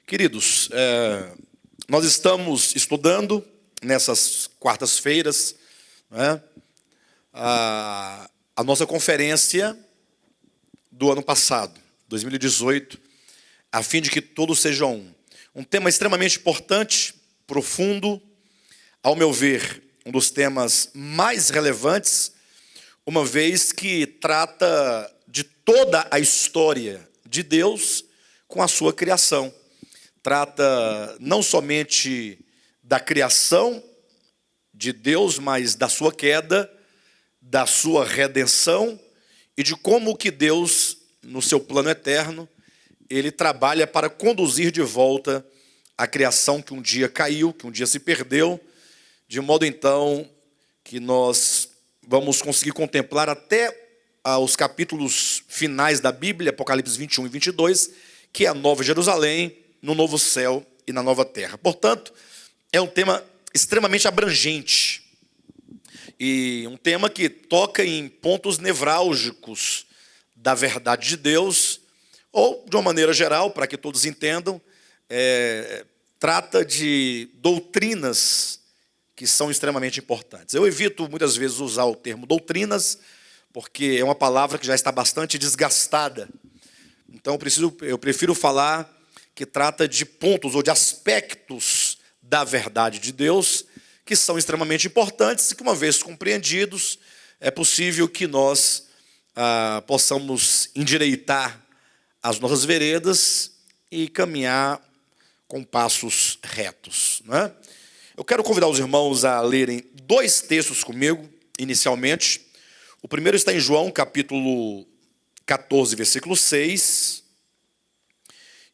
Queridos, nós estamos estudando nessas quartas-feiras, né, a nossa conferência do ano passado, 2018, a fim de que todos sejam um tema extremamente importante, profundo, ao meu ver, um dos temas mais relevantes, uma vez que trata de toda a história de Deus com a sua criação. Trata não somente da criação de Deus, mas da sua queda, da sua redenção e de como que Deus, no seu plano eterno, ele trabalha para conduzir de volta a criação que um dia caiu, que um dia se perdeu, de modo então que nós vamos conseguir contemplar até os capítulos finais da Bíblia, Apocalipse 21 e 22, que é a Nova Jerusalém, no novo céu e na nova terra. Portanto, é um tema extremamente abrangente e um tema que toca em pontos nevrálgicos da verdade de Deus, ou, de uma maneira geral, para que todos entendam, trata de doutrinas que são extremamente importantes. Eu evito muitas vezes usar o termo doutrinas, porque é uma palavra que já está bastante desgastada. Então eu prefiro falar que trata de pontos ou de aspectos da verdade de Deus que são extremamente importantes e que, uma vez compreendidos, é possível que nós possamos endireitar as nossas veredas e caminhar com passos retos, né? Eu quero convidar os irmãos a lerem dois textos comigo, inicialmente. O primeiro está em João, capítulo 14, versículo 6.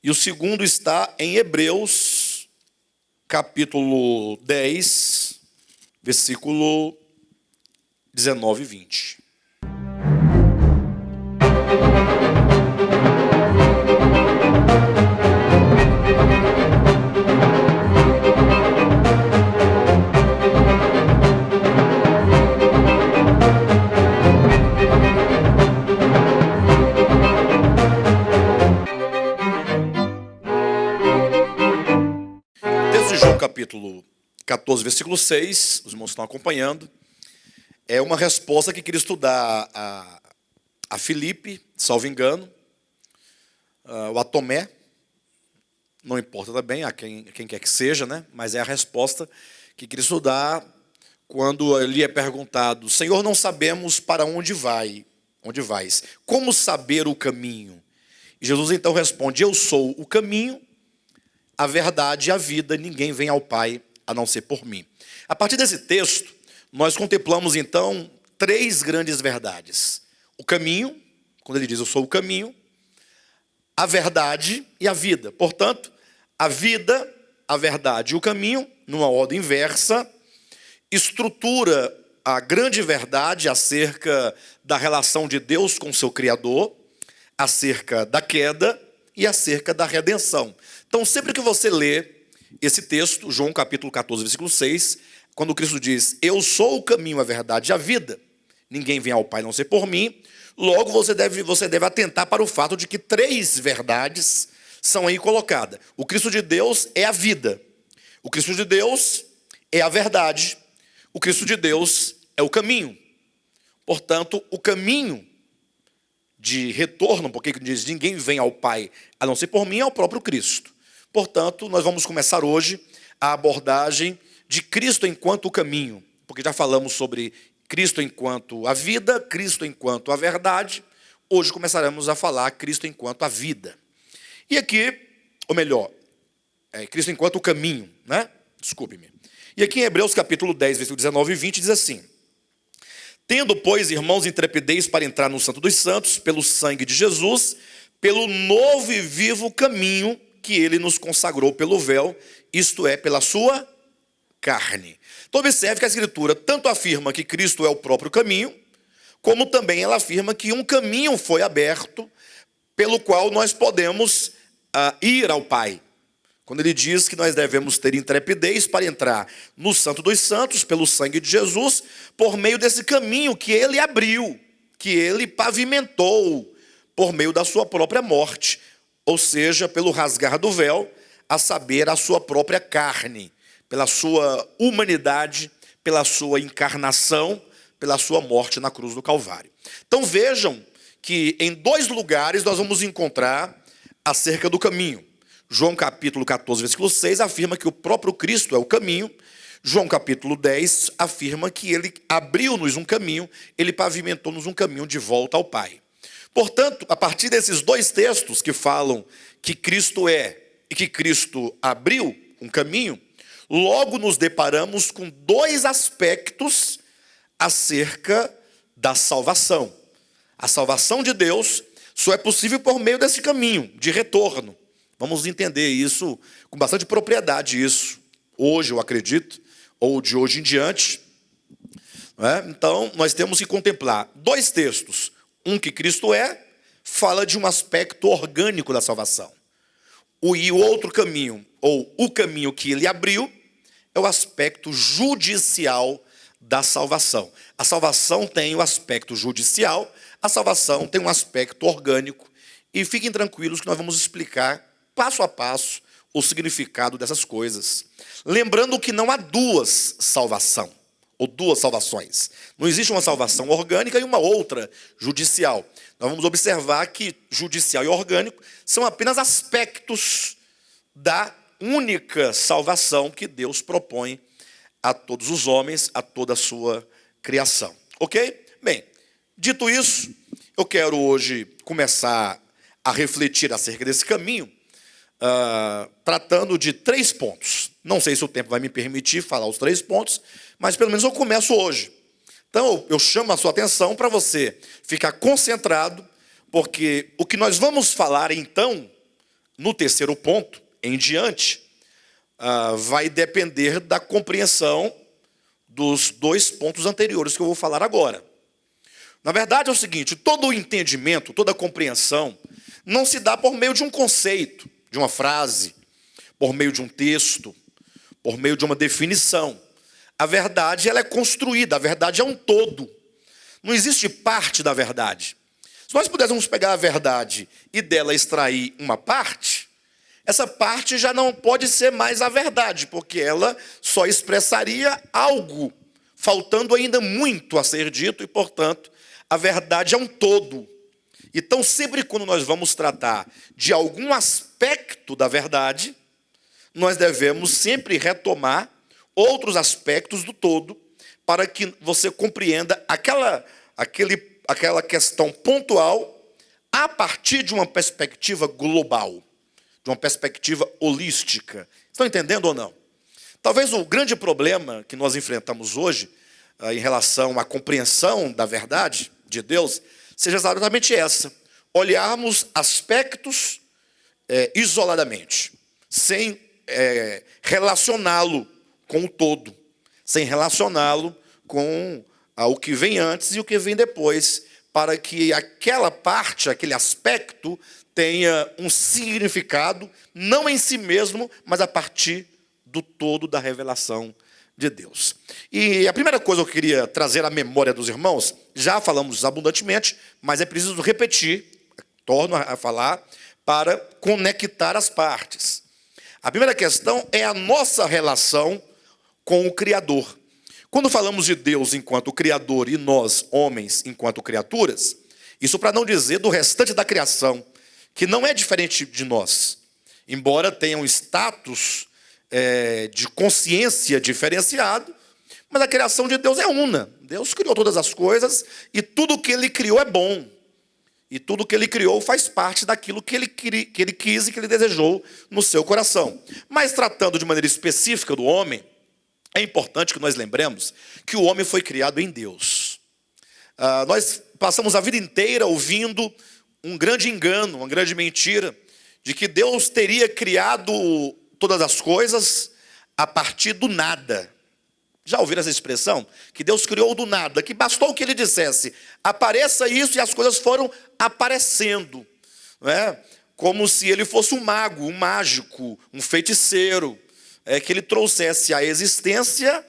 E o segundo está em Hebreus, capítulo 10, versículo 19 e 20. Capítulo 14, versículo 6, os irmãos estão acompanhando, é uma resposta que Cristo dá a Filipe, salvo engano, ou a Tomé, não importa também, a quem quer que seja, né? Mas é a resposta que Cristo dá quando lhe é perguntado: Senhor, não sabemos para onde vais, como saber o caminho? E Jesus então responde: eu sou o caminho, a verdade e a vida, ninguém vem ao Pai a não ser por mim. A partir desse texto, nós contemplamos então três grandes verdades. O caminho, quando ele diz eu sou o caminho, a verdade e a vida. Portanto, a vida, a verdade e o caminho, numa ordem inversa, estrutura a grande verdade acerca da relação de Deus com seu Criador, acerca da queda e acerca da redenção. Então, sempre que você lê esse texto, João capítulo 14, versículo 6, quando Cristo diz, eu sou o caminho, a verdade e a vida, ninguém vem ao Pai a não ser por mim, logo você deve atentar para o fato de que três verdades são aí colocadas. O Cristo de Deus é a vida, o Cristo de Deus é a verdade, o Cristo de Deus é o caminho. Portanto, o caminho de retorno, porque diz, ninguém vem ao Pai a não ser por mim, é o próprio Cristo. Portanto, nós vamos começar hoje a abordagem de Cristo enquanto o caminho, porque já falamos sobre Cristo enquanto a vida, Cristo enquanto a verdade. Hoje começaremos a falar Cristo enquanto a vida. E aqui, ou melhor, Cristo enquanto o caminho, né? Desculpe-me. E aqui em Hebreus capítulo 10, versículo 19 e 20, diz assim: tendo, pois, irmãos, intrepidez para entrar no Santo dos Santos, pelo sangue de Jesus, pelo novo e vivo caminho que ele nos consagrou pelo véu, isto é, pela sua carne. Então observe que a Escritura tanto afirma que Cristo é o próprio caminho, como também ela afirma que um caminho foi aberto, pelo qual nós podemos ir ao Pai. Quando ele diz que nós devemos ter intrepidez para entrar no Santo dos Santos, pelo sangue de Jesus, por meio desse caminho que ele abriu, que ele pavimentou, por meio da sua própria morte, ou seja, pelo rasgar do véu, a saber, a sua própria carne, pela sua humanidade, pela sua encarnação, pela sua morte na cruz do Calvário. Então vejam que em 2 lugares nós vamos encontrar acerca do caminho. João capítulo 14, versículo 6, afirma que o próprio Cristo é o caminho. João capítulo 10 afirma que ele abriu-nos um caminho, ele pavimentou-nos um caminho de volta ao Pai. Portanto, a partir desses 2 textos que falam que Cristo é e que Cristo abriu um caminho, logo nos deparamos com 2 aspectos acerca da salvação. A salvação de Deus só é possível por meio desse caminho de retorno. Vamos entender isso com bastante propriedade, isso hoje, eu acredito, ou de hoje em diante. Não é? Então, nós temos que contemplar 2 textos. Um que Cristo fala de um aspecto orgânico da salvação. E o outro caminho, ou o caminho que ele abriu, é o aspecto judicial da salvação. A salvação tem o aspecto judicial, a salvação tem um aspecto orgânico. E fiquem tranquilos que nós vamos explicar, passo a passo, o significado dessas coisas. Lembrando que não há 2 salvações, ou 2 salvações. Não existe uma salvação orgânica e uma outra judicial. Nós vamos observar que judicial e orgânico são apenas aspectos da única salvação que Deus propõe a todos os homens, a toda a sua criação. Ok? Bem, dito isso, eu quero hoje começar a refletir acerca desse caminho, tratando de 3 pontos. Não sei se o tempo vai me permitir falar os 3 pontos, mas pelo menos eu começo hoje. Então, eu chamo a sua atenção para você ficar concentrado, porque o que nós vamos falar, então, no 3º ponto, em diante, vai depender da compreensão dos 2 pontos anteriores que eu vou falar agora. Na verdade, é o seguinte, todo o entendimento, toda a compreensão, não se dá por meio de um conceito, de uma frase, por meio de um texto, por meio de uma definição. A verdade, ela é construída, a verdade é um todo. Não existe parte da verdade. Se nós pudéssemos pegar a verdade e dela extrair uma parte, essa parte já não pode ser mais a verdade, porque ela só expressaria algo, faltando ainda muito a ser dito, e, portanto, a verdade é um todo. Então, sempre quando nós vamos tratar de algum aspecto da verdade, nós devemos sempre retomar outros aspectos do todo, para que você compreenda aquela questão pontual a partir de uma perspectiva global, de uma perspectiva holística. Estão entendendo ou não? Talvez o grande problema que nós enfrentamos hoje, em relação à compreensão da verdade de Deus, seja exatamente essa: olharmos aspectos isoladamente, sem relacioná-lo com o todo, sem relacioná-lo com o que vem antes e o que vem depois, para que aquela parte, aquele aspecto, tenha um significado, não em si mesmo, mas a partir do todo da revelação de Deus. E a primeira coisa que eu queria trazer à memória dos irmãos, já falamos abundantemente, mas é preciso repetir, torno a falar, para conectar as partes. A primeira questão é a nossa relação com o Criador. Quando falamos de Deus enquanto Criador e nós, homens, enquanto criaturas, isso para não dizer do restante da criação, que não é diferente de nós, embora tenha um status de consciência diferenciado, mas a criação de Deus é una. Deus criou todas as coisas e tudo que Ele criou é bom. E tudo que Ele criou faz parte daquilo que Ele quis e que Ele desejou no seu coração. Mas tratando de maneira específica do homem, é importante que nós lembremos que o homem foi criado em Deus. Nós passamos a vida inteira ouvindo um grande engano, uma grande mentira, de que Deus teria criado todas as coisas a partir do nada. Já ouviram essa expressão? Que Deus criou do nada, que bastou que Ele dissesse, apareça isso, e as coisas foram aparecendo. Não é? Como se Ele fosse um mago, um mágico, um feiticeiro, que Ele trouxesse à existência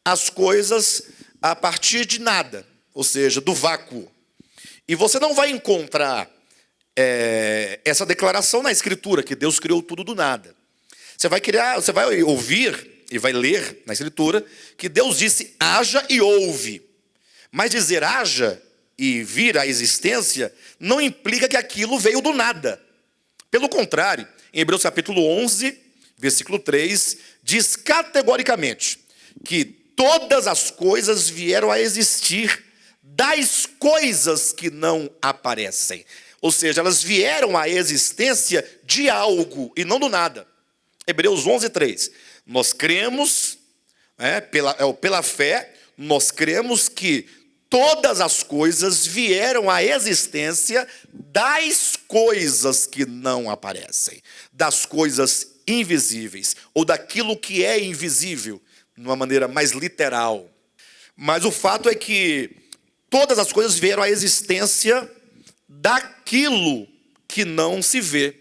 as coisas a partir de nada, ou seja, do vácuo. E você não vai encontrar essa declaração na Escritura, que Deus criou tudo do nada. Você vai ouvir e vai ler na Escritura que Deus disse haja e houve. Mas dizer haja e vir à existência não implica que aquilo veio do nada. Pelo contrário, em Hebreus capítulo 11, versículo 3, diz categoricamente que todas as coisas vieram a existir das coisas que não aparecem. Ou seja, elas vieram à existência de algo e não do nada. Hebreus 11, 3. Nós cremos, pela fé, nós cremos que todas as coisas vieram à existência das coisas que não aparecem, das coisas invisíveis, ou daquilo que é invisível, de uma maneira mais literal. Mas o fato é que todas as coisas vieram à existência daquilo que não se vê.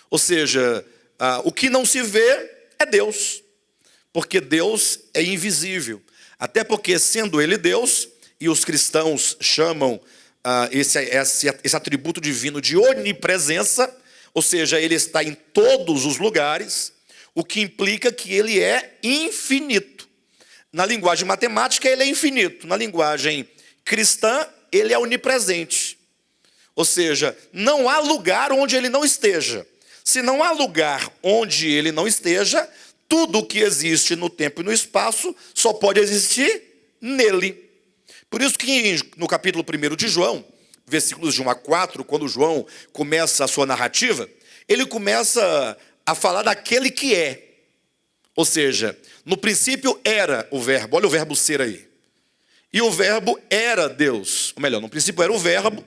Ou seja, o que não se vê é Deus, porque Deus é invisível. Até porque, sendo Ele Deus, e os cristãos chamam esse atributo divino de onipresença, ou seja, Ele está em todos os lugares, o que implica que Ele é infinito. Na linguagem matemática, Ele é infinito. Na linguagem cristã, Ele é onipresente. Ou seja, não há lugar onde Ele não esteja. Se não há lugar onde Ele não esteja, tudo o que existe no tempo e no espaço só pode existir nele. Por isso que no capítulo 1 de João, versículos de 1 a 4, quando João começa a sua narrativa, ele começa a falar daquele que é. Ou seja, no princípio era o verbo, olha o verbo ser aí. E o verbo era Deus, ou melhor, no princípio era o verbo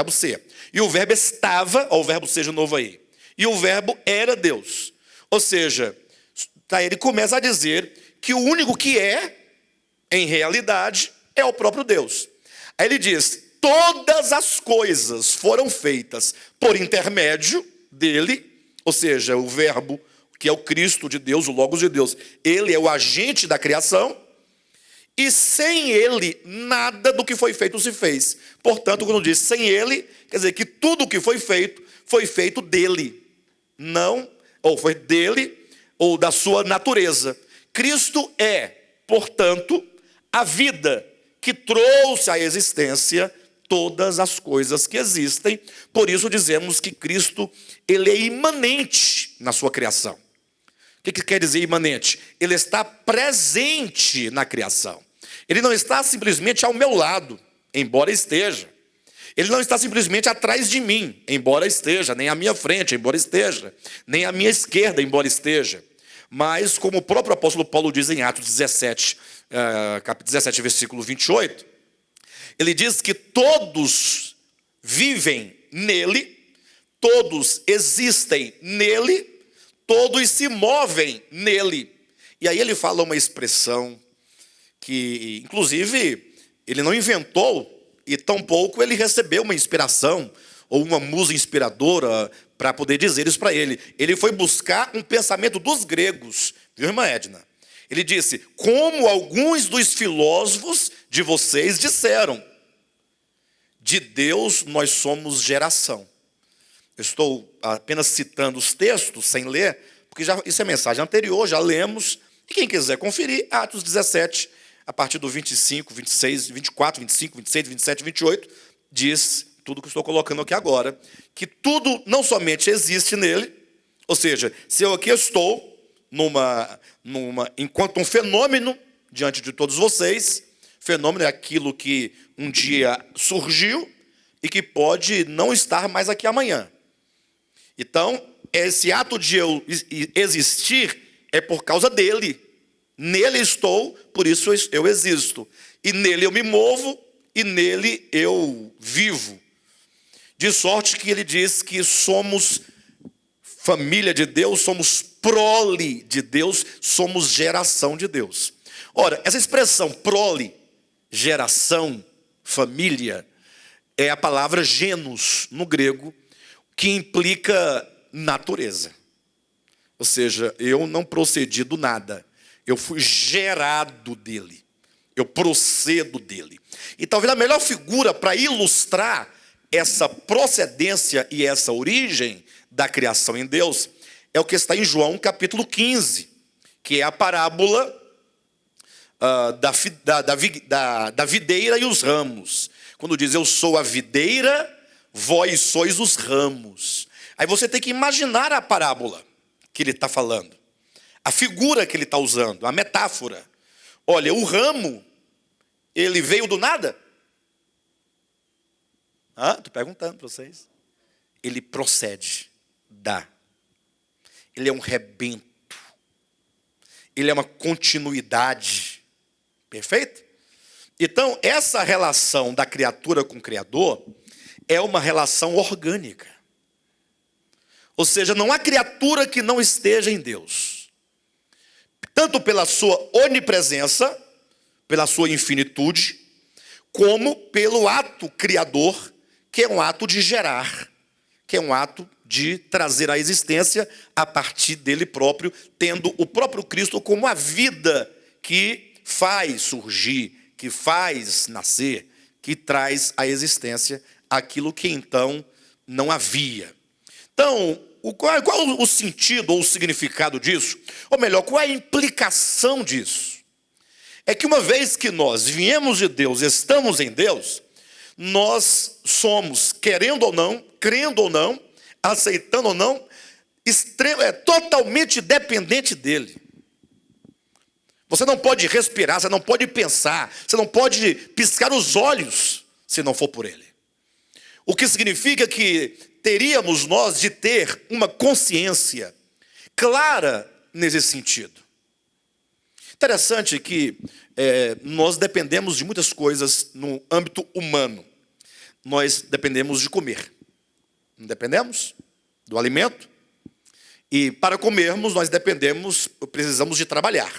ser. E o verbo estava, olha o verbo ser de novo aí. E o verbo era Deus. Ou seja, ele começa a dizer que o único que é, em realidade, é o próprio Deus. Aí ele diz, todas as coisas foram feitas por intermédio dele, ou seja, o verbo, que é o Cristo de Deus, o Logos de Deus, ele é o agente da criação, e sem ele, nada do que foi feito se fez. Portanto, quando diz sem ele, quer dizer que tudo o que foi feito dele, não, ou foi dele, ou da sua natureza. Cristo é, portanto, a vida que trouxe à existência todas as coisas que existem. Por isso dizemos que Cristo, ele é imanente na sua criação. O que quer dizer imanente? Ele está presente na criação. Ele não está simplesmente ao meu lado, embora esteja. Ele não está simplesmente atrás de mim, embora esteja, nem à minha frente, embora esteja, nem à minha esquerda, embora esteja. Mas, como o próprio apóstolo Paulo diz em Atos 17, capítulo 17, versículo 28, ele diz que todos vivem nele, todos existem nele, todos se movem nele. E aí ele fala uma expressão que, inclusive, ele não inventou, e tampouco ele recebeu uma inspiração, ou uma musa inspiradora, para poder dizer isso para ele. Ele foi buscar um pensamento dos gregos, viu, irmã Edna? Ele disse, como alguns dos filósofos de vocês disseram, de Deus nós somos geração. Eu estou apenas citando os textos, sem ler, porque isso é mensagem anterior, já lemos. E quem quiser conferir, Atos 17, a partir do 25, 26, 24, 25, 26, 27, 28, diz tudo que eu estou colocando aqui agora, que tudo não somente existe nele, ou seja, se eu aqui estou, enquanto um fenômeno diante de todos vocês, fenômeno é aquilo que um dia surgiu e que pode não estar mais aqui amanhã. Então, esse ato de eu existir é por causa dele. Nele estou, por isso eu existo. E nele eu me movo, e nele eu vivo. De sorte que ele diz que somos família de Deus, somos prole de Deus, somos geração de Deus. Ora, essa expressão prole, geração, família, é a palavra genus no grego, que implica natureza. Ou seja, eu não procedi do nada, eu fui gerado dele, eu procedo dele. E talvez a melhor figura para ilustrar essa procedência e essa origem da criação em Deus é o que está em João capítulo 15, que é a parábola da videira e os ramos. Quando diz, eu sou a videira, vós sois os ramos. Aí você tem que imaginar a parábola que ele está falando, a figura que ele está usando, a metáfora. Olha, o ramo, ele veio do nada? Estou perguntando para vocês. Ele procede, dá. Ele é um rebento. Ele é uma continuidade. Perfeito? Então, essa relação da criatura com o Criador é uma relação orgânica. Ou seja, não há criatura que não esteja em Deus. Tanto pela sua onipresença, pela sua infinitude, como pelo ato criador, que é um ato de gerar, que é um ato de trazer à existência a partir dele próprio, tendo o próprio Cristo como a vida que faz surgir, que faz nascer, que traz à existência aquilo que então não havia. Então, qual o sentido ou o significado disso? Ou melhor, qual é a implicação disso? É que uma vez que nós viemos de Deus, estamos em Deus, nós somos, querendo ou não, crendo ou não, aceitando ou não, totalmente dependente dele. Você não pode respirar, você não pode pensar, você não pode piscar os olhos se não for por ele. O que significa que teríamos nós de ter uma consciência clara nesse sentido. Interessante que nós dependemos de muitas coisas no âmbito humano. Nós dependemos de comer. Não dependemos do alimento? E para comermos, nós precisamos de trabalhar.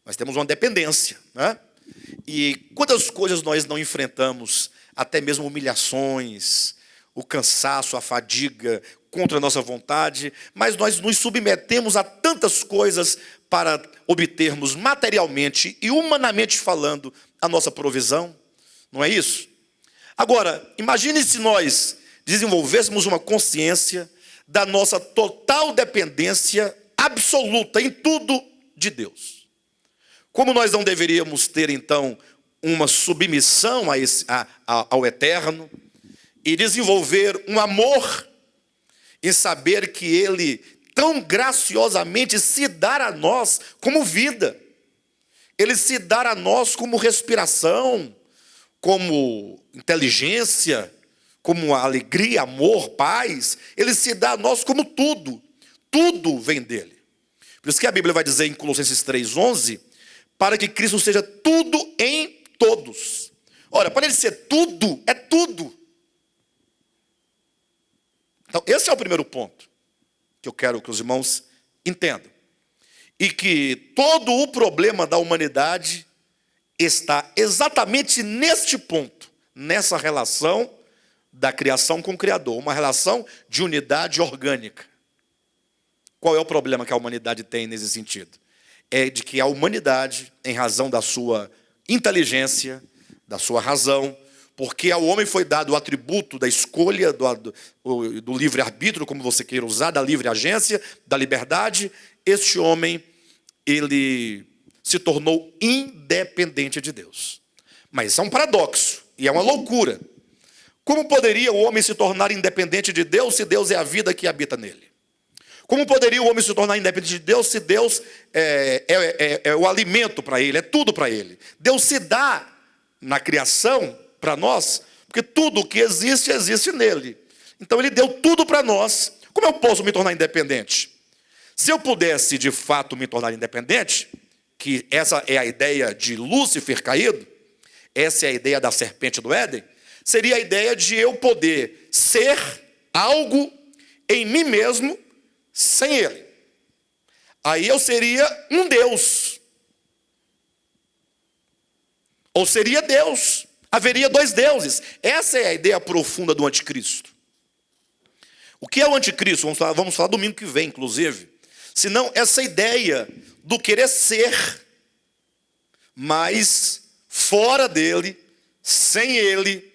Nós temos uma dependência, né? E quantas coisas nós não enfrentamos, até mesmo humilhações, o cansaço, a fadiga, contra a nossa vontade, mas nós nos submetemos a tantas coisas para obtermos materialmente e humanamente falando a nossa provisão, não é isso? Agora, imagine se nós desenvolvêssemos uma consciência da nossa total dependência absoluta em tudo de Deus. Como nós não deveríamos ter, então, uma submissão ao Eterno e desenvolver um amor em saber que Ele tão graciosamente se dá a nós como vida. Ele se dá a nós como respiração, como inteligência, como alegria, amor, paz. Ele se dá a nós como tudo. Tudo vem dele. Por isso que a Bíblia vai dizer em Colossenses 3:11, para que Cristo seja tudo em todos. Ora, para ele ser tudo, é tudo. Então, esse é o primeiro ponto que eu quero que os irmãos entendam. E que todo o problema da humanidade está exatamente neste ponto, nessa relação da criação com o Criador, uma relação de unidade orgânica. Qual é o problema que a humanidade tem nesse sentido? É de que a humanidade, em razão da sua inteligência, da sua razão, porque ao homem foi dado o atributo da escolha, do livre-arbítrio, como você queira usar, da livre agência, da liberdade, este homem, ele se tornou independente de Deus. Mas isso é um paradoxo, e é uma loucura. Como poderia o homem se tornar independente de Deus, se Deus é a vida que habita nele? Como poderia o homem se tornar independente de Deus, se Deus é o alimento para ele, é tudo para ele? Deus se dá na criação para nós, porque tudo que existe, existe nele. Então ele deu tudo para nós. Como eu posso me tornar independente? Se eu pudesse de fato me tornar independente, que essa é a ideia de Lúcifer caído, essa é a ideia da serpente do Éden, seria a ideia de eu poder ser algo em mim mesmo sem ele. Aí eu seria um Deus. Ou seria Deus. Haveria dois deuses. Essa é a ideia profunda do anticristo. O que é o anticristo? Vamos falar domingo que vem, inclusive. Senão essa ideia do querer ser, mas fora dele, sem ele,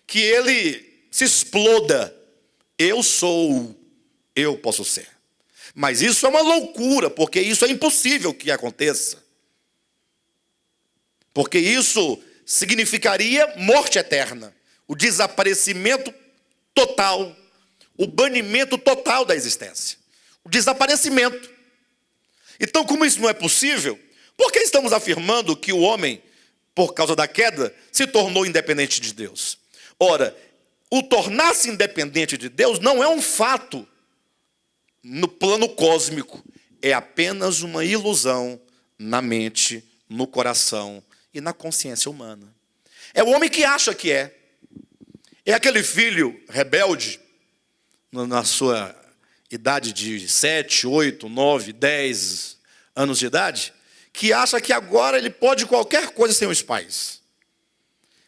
que ele se exploda. Eu sou, eu posso ser. Mas isso é uma loucura, porque isso é impossível que aconteça. Porque isso significaria morte eterna, o desaparecimento total, o banimento total da existência, o desaparecimento. Então, como isso não é possível, por que estamos afirmando que o homem, por causa da queda, se tornou independente de Deus? Ora, o tornar-se independente de Deus não é um fato no plano cósmico, é apenas uma ilusão na mente, no coração e na consciência humana. É o homem que acha que é. É aquele filho rebelde, na sua idade de 7, 8, 9, 10 anos de idade, que acha que agora ele pode qualquer coisa sem os pais.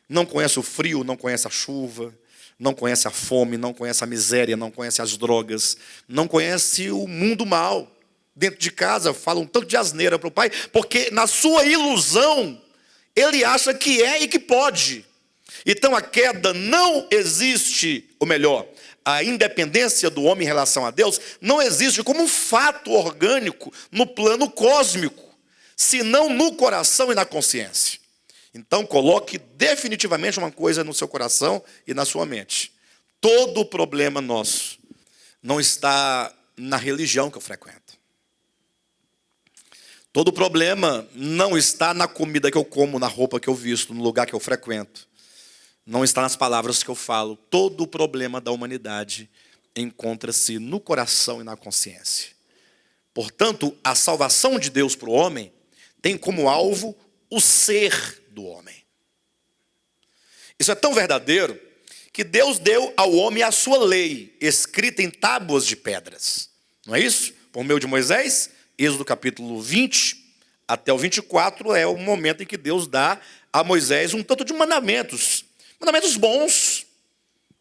Não conhece o frio, não conhece a chuva, não conhece a fome, não conhece a miséria, não conhece as drogas, não conhece o mundo mal. Dentro de casa fala um tanto de asneira para o pai, porque na sua ilusão ele acha que é e que pode. Então a queda não existe, ou melhor, a independência do homem em relação a Deus não existe como um fato orgânico no plano cósmico, senão no coração e na consciência. Então coloque definitivamente uma coisa no seu coração e na sua mente. Todo o problema nosso não está na religião que eu frequento. Todo o problema não está na comida que eu como, na roupa que eu visto, no lugar que eu frequento. Não está nas palavras que eu falo. Todo o problema da humanidade encontra-se no coração e na consciência. Portanto, a salvação de Deus para o homem tem como alvo o ser do homem. Isso é tão verdadeiro que Deus deu ao homem a sua lei, escrita em tábuas de pedras. Não é isso? Por meio de Moisés, Êxodo capítulo 20 até o 24 é o momento em que Deus dá a Moisés um tanto de mandamentos. Mandamentos bons,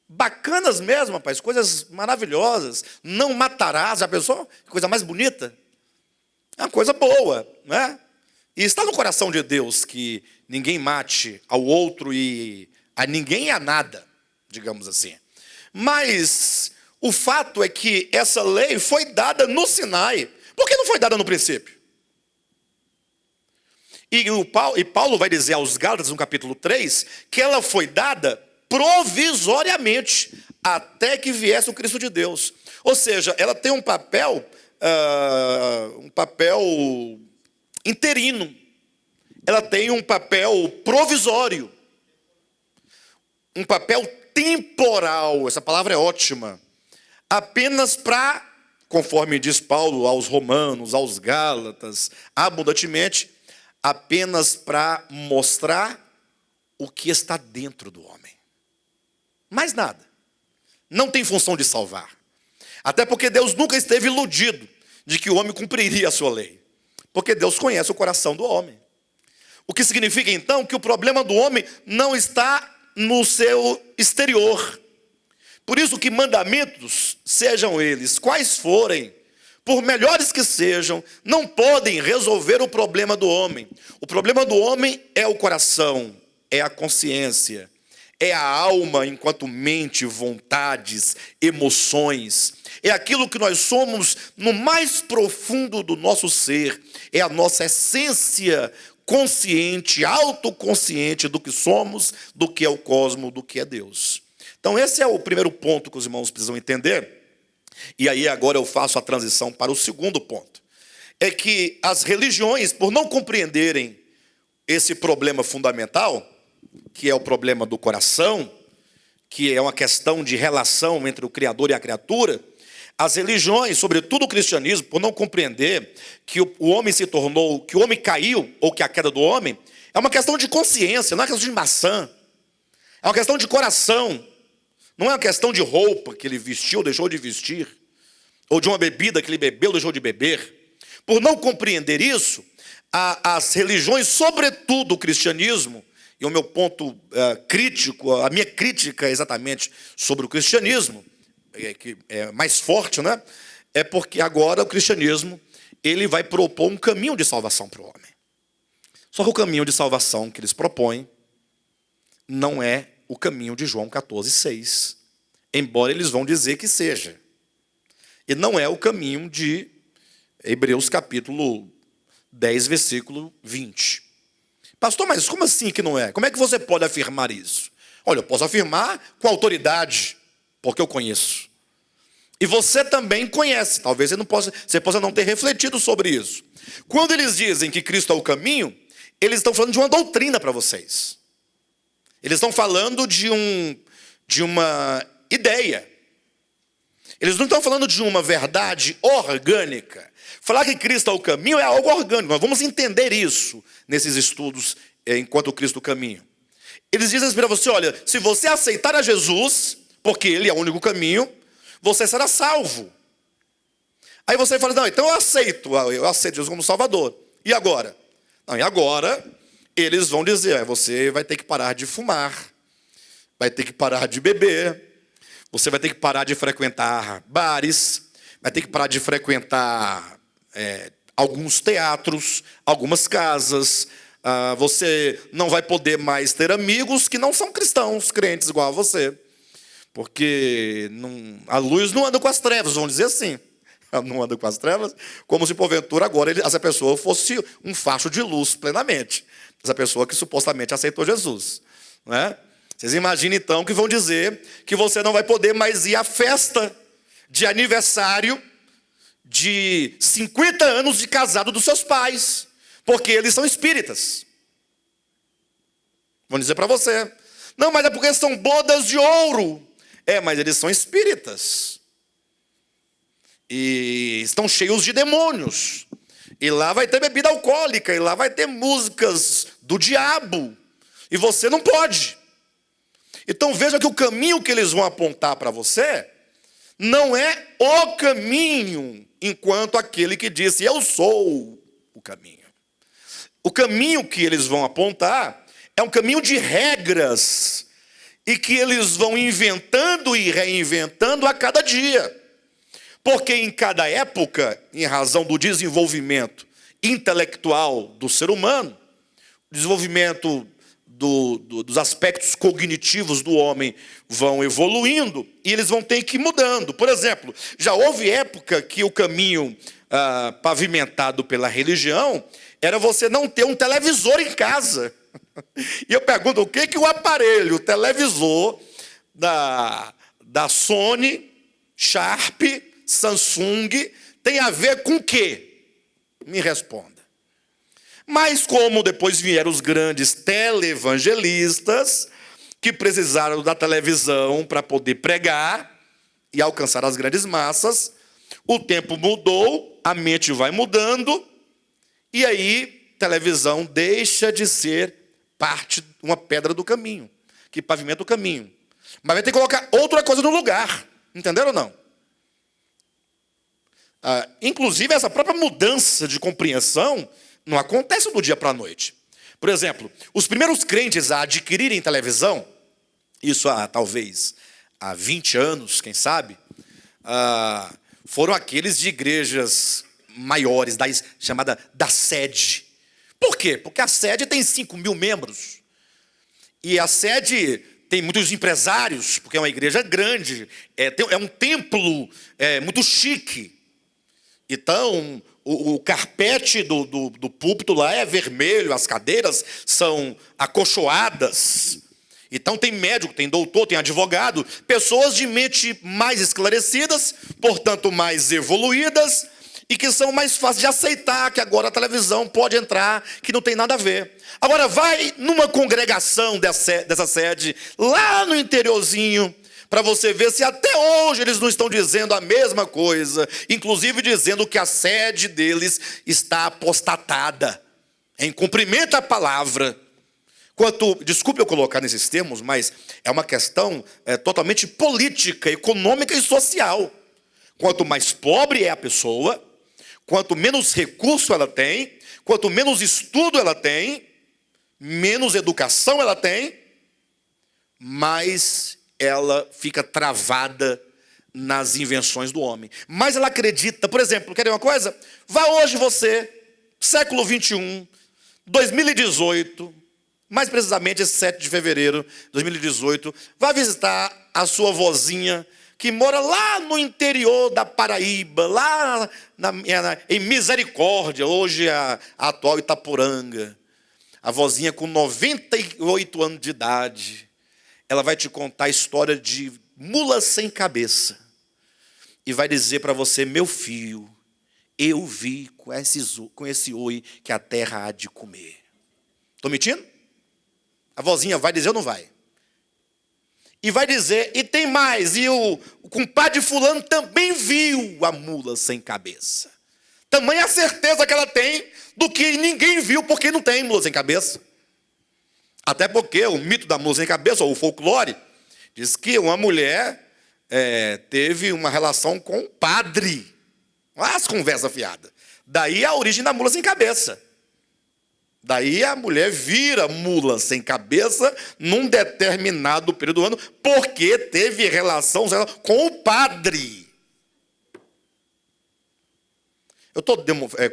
bacanas mesmo, rapaz, coisas maravilhosas. Não matarás, já pensou? Que coisa mais bonita. É uma coisa boa, né? E está no coração de Deus que ninguém mate ao outro e a ninguém e a nada, digamos assim. Mas o fato é que essa lei foi dada no Sinai. Por que não foi dada no princípio? E Paulo vai dizer aos Gálatas, no capítulo 3, que ela foi dada provisoriamente, até que viesse o Cristo de Deus. Ou seja, ela tem um papel interino. Ela tem um papel provisório. Um papel temporal. Essa palavra é ótima. Apenas para, conforme diz Paulo aos Romanos, aos Gálatas, abundantemente, apenas para mostrar o que está dentro do homem. Mais nada. Não tem função de salvar. Até porque Deus nunca esteve iludido de que o homem cumpriria a sua lei. Porque Deus conhece o coração do homem. O que significa então que o problema do homem não está no seu exterior. Por isso que mandamentos, sejam eles quais forem, por melhores que sejam, não podem resolver o problema do homem. O problema do homem é o coração, é a consciência, é a alma enquanto mente, vontades, emoções. É aquilo que nós somos no mais profundo do nosso ser. É a nossa essência consciente, autoconsciente do que somos, do que é o cosmos, do que é Deus. Então esse é o primeiro ponto que os irmãos precisam entender. E aí agora eu faço a transição para o segundo ponto. É que as religiões, por não compreenderem esse problema fundamental, que é o problema do coração, que é uma questão de relação entre o Criador e a criatura, as religiões, sobretudo o cristianismo, por não compreender que o homem se tornou, que o homem caiu, ou que a queda do homem, é uma questão de consciência, não é uma questão de maçã, é uma questão de coração. Não é uma questão de roupa que ele vestiu, deixou de vestir, ou de uma bebida que ele bebeu, deixou de beber. Por não compreender isso, as religiões, sobretudo o cristianismo, e o meu ponto crítico, a minha crítica exatamente sobre o cristianismo, que é mais forte, né? É porque agora o cristianismo ele vai propor um caminho de salvação para o homem. Só que o caminho de salvação que eles propõem não é o caminho de João 14,6. Embora eles vão dizer que seja. E não é o caminho de Hebreus capítulo 10, versículo 20. Pastor, mas como assim que não é? Como é que você pode afirmar isso? Olha, eu posso afirmar com autoridade, porque eu conheço. E você também conhece. Talvez você possa não ter refletido sobre isso. Quando eles dizem que Cristo é o caminho, eles estão falando de uma doutrina para vocês. Eles estão falando de uma ideia. Eles não estão falando de uma verdade orgânica. Falar que Cristo é o caminho é algo orgânico. Nós vamos entender isso nesses estudos enquanto Cristo caminha. Eles dizem para você, olha, se você aceitar a Jesus, porque Ele é o único caminho, você será salvo. Aí você fala, não, então eu aceito Jesus como Salvador. E agora? Não, e agora eles vão dizer, você vai ter que parar de fumar, vai ter que parar de beber, você vai ter que parar de frequentar bares, vai ter que parar de frequentar alguns teatros, algumas casas. Você não vai poder mais ter amigos que não são cristãos, crentes igual a você. Porque a luz não anda com as trevas, vamos dizer assim. Não anda com as trevas, como se porventura agora essa pessoa fosse um facho de luz plenamente. Essa pessoa que supostamente aceitou Jesus. Não é? Vocês imaginam então que vão dizer que você não vai poder mais ir à festa de aniversário de 50 anos de casado dos seus pais, porque eles são espíritas. Vão dizer para você, não, mas é porque são bodas de ouro. Mas eles são espíritas. E estão cheios de demônios. E lá vai ter bebida alcoólica, e lá vai ter músicas do diabo. E você não pode. Então veja que o caminho que eles vão apontar para você não é o caminho, enquanto aquele que disse, eu sou o caminho. O caminho que eles vão apontar é um caminho de regras, e que eles vão inventando e reinventando a cada dia. Porque em cada época, em razão do desenvolvimento intelectual do ser humano, desenvolvimento dos aspectos cognitivos do homem vão evoluindo, e eles vão ter que ir mudando. Por exemplo, já houve época que o caminho pavimentado pela religião era você não ter um televisor em casa. E eu pergunto, o que o aparelho, o televisor da Sony, Sharp, Samsung, tem a ver com o quê? Me responda. Mas como depois vieram os grandes televangelistas, que precisaram da televisão para poder pregar e alcançar as grandes massas, o tempo mudou, a mente vai mudando, e aí televisão deixa de ser parte, uma pedra do caminho, que pavimenta o caminho. Mas vai ter que colocar outra coisa no lugar. Entenderam ou não? Inclusive, essa própria mudança de compreensão não acontece do dia para a noite. Por exemplo, os primeiros crentes a adquirirem televisão, isso talvez há 20 anos, quem sabe, foram aqueles de igrejas maiores, chamada da sede. Por quê? Porque a sede tem 5.000 membros. E a sede tem muitos empresários, porque é uma igreja grande, é um templo muito chique. Então, o carpete do púlpito lá é vermelho, as cadeiras são acolchoadas. Então tem médico, tem doutor, tem advogado, pessoas de mente mais esclarecidas, portanto mais evoluídas, e que são mais fáceis de aceitar que agora a televisão pode entrar, que não tem nada a ver. Agora vai numa congregação dessa sede, lá no interiorzinho, para você ver se até hoje eles não estão dizendo a mesma coisa, inclusive dizendo que a sede deles está apostatada, em cumprimento à palavra. Desculpe eu colocar nesses termos, mas é uma questão totalmente política, econômica e social. Quanto mais pobre é a pessoa, quanto menos recurso ela tem, quanto menos estudo ela tem, menos educação ela tem, mais ela fica travada nas invenções do homem. Mas ela acredita, por exemplo, quer ver uma coisa? Vá hoje você, século 21, 2018, mais precisamente esse 7 de fevereiro de 2018, vá visitar a sua vozinha que mora lá no interior da Paraíba, lá em Misericórdia, hoje a atual Itaporanga. A vozinha com 98 anos de idade, ela vai te contar a história de mula sem cabeça. E vai dizer para você: meu filho, eu vi com esse oi que a terra há de comer. Estou mentindo? A vozinha vai dizer ou não vai? E vai dizer, e tem mais, e o compadre fulano também viu a mula sem cabeça. Tamanha a certeza que ela tem do que ninguém viu, porque não tem mula sem cabeça. Até porque o mito da mula sem cabeça, ou o folclore, diz que uma mulher teve uma relação com um padre. Olha as conversas fiadas. Daí a origem da mula sem cabeça. Daí a mulher vira mula sem cabeça num determinado período do ano, porque teve relação com o padre. Eu estou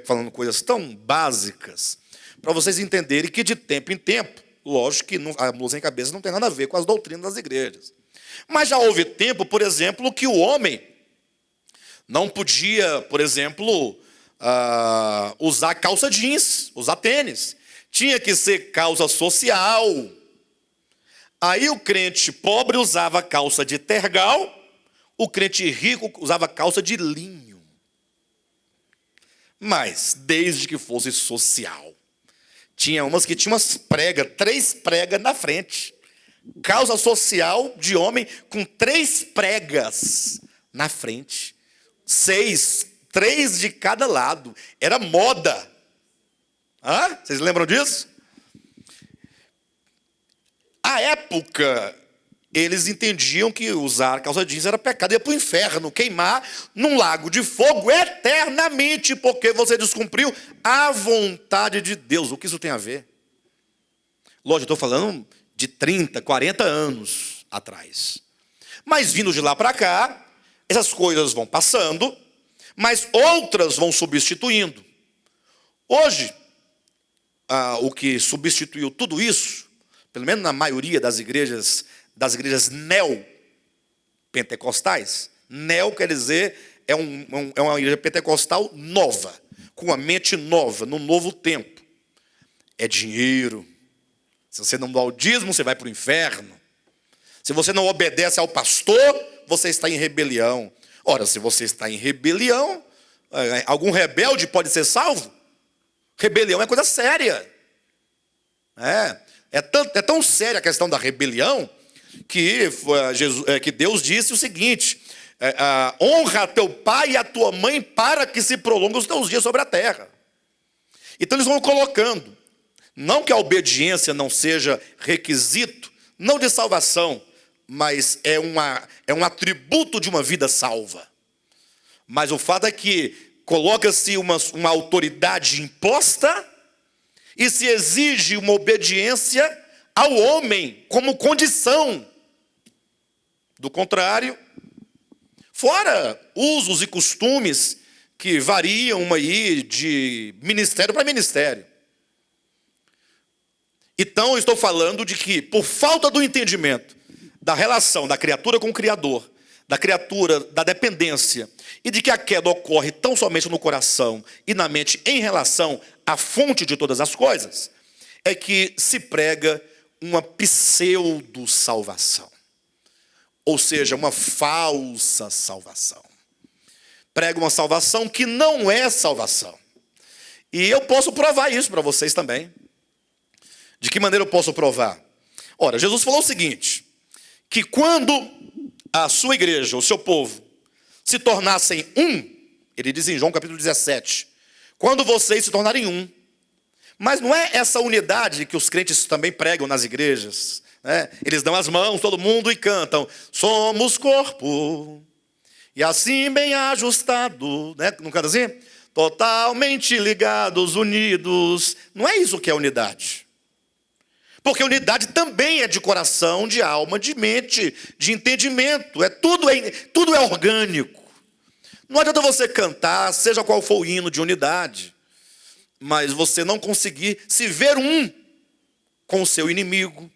falando coisas tão básicas para vocês entenderem que de tempo em tempo, lógico que a mula sem cabeça não tem nada a ver com as doutrinas das igrejas. Mas já houve tempo, por exemplo, que o homem não podia, por exemplo, usar calça jeans, usar tênis. Tinha que ser calça social. Aí o crente pobre usava calça de tergal, o crente rico usava calça de linho. Mas, desde que fosse social, tinha umas que tinham umas pregas, 3 pregas na frente. Calça social de homem com 3 pregas na frente. 6, 3 de cada lado. Era moda. Vocês lembram disso? À época, eles entendiam que usar calça jeans era pecado, ia para o inferno, queimar num lago de fogo eternamente, porque você descumpriu a vontade de Deus. O que isso tem a ver? Lógico, eu estou falando de 30, 40 anos atrás. Mas vindo de lá para cá, essas coisas vão passando, mas outras vão substituindo. Hoje, o que substituiu tudo isso, pelo menos na maioria das igrejas neopentecostais, neo quer dizer, é uma igreja pentecostal nova, com a mente nova, no novo tempo. É dinheiro. Se você não dá o dízimo, você vai para o inferno. Se você não obedece ao pastor, você está em rebelião. Ora, se você está em rebelião, algum rebelde pode ser salvo? Rebelião é coisa séria. É tão séria a questão da rebelião que Deus disse o seguinte: honra a teu pai e a tua mãe para que se prolonguem os teus dias sobre a terra. Então eles vão colocando, não que a obediência não seja requisito, não de salvação, mas é um atributo de uma vida salva. Mas o fato é que coloca-se uma autoridade imposta e se exige uma obediência ao homem como condição. Do contrário, fora usos e costumes que variam aí de ministério para ministério. Então, eu estou falando de que, por falta do entendimento da relação da criatura com o Criador, da criatura, da dependência, e de que a queda ocorre tão somente no coração e na mente em relação à fonte de todas as coisas, é que se prega uma pseudo-salvação. Ou seja, uma falsa salvação. Prega uma salvação que não é salvação. E eu posso provar isso para vocês também. De que maneira eu posso provar? Ora, Jesus falou o seguinte, que quando a sua igreja, o seu povo, se tornassem um, ele diz em João capítulo 17, quando vocês se tornarem um, mas não é essa unidade que os crentes também pregam nas igrejas, né? Eles dão as mãos, todo mundo, e cantam, somos corpo, e assim bem ajustado, né? Não canta assim? Totalmente ligados, unidos. Não é isso que é unidade. Porque unidade também é de coração, de alma, de mente, de entendimento. Tudo é orgânico. Não adianta você cantar, seja qual for o hino de unidade, mas você não conseguir se ver um com o seu inimigo,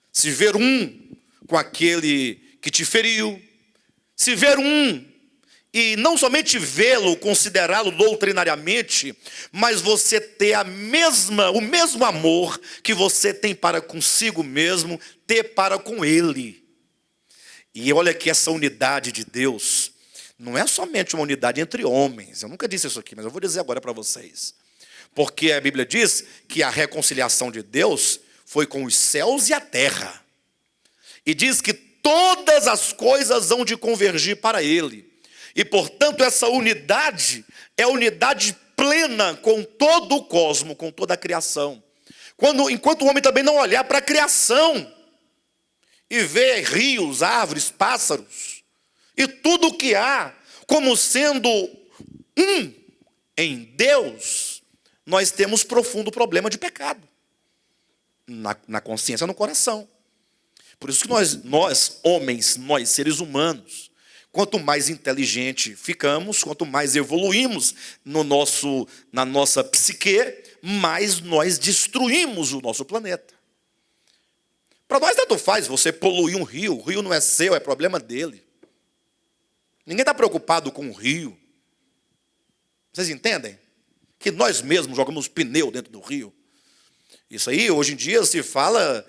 se ver um com aquele que te feriu, Se ver um, e não somente vê-lo, considerá-lo doutrinariamente, mas você ter o mesmo amor que você tem para consigo mesmo, ter para com ele. E olha que essa unidade de Deus não é somente uma unidade entre homens. Eu nunca disse isso aqui, mas eu vou dizer agora para vocês. Porque a Bíblia diz que a reconciliação de Deus foi com os céus e a terra. E diz que todas as coisas hão de convergir para ele. E, portanto, essa unidade é unidade plena com todo o cosmo, com toda a criação. Enquanto o homem também não olhar para a criação e ver rios, árvores, pássaros e tudo o que há como sendo um em Deus, nós temos profundo problema de pecado na consciência, no coração. Por isso que nós homens, nós seres humanos, quanto mais inteligente ficamos, quanto mais evoluímos na nossa psique, mais nós destruímos o nosso planeta. Para nós tanto faz você poluir um rio, o rio não é seu, é problema dele. Ninguém está preocupado com o rio. Vocês entendem? Que nós mesmos jogamos pneu dentro do rio. Isso aí, hoje em dia, se fala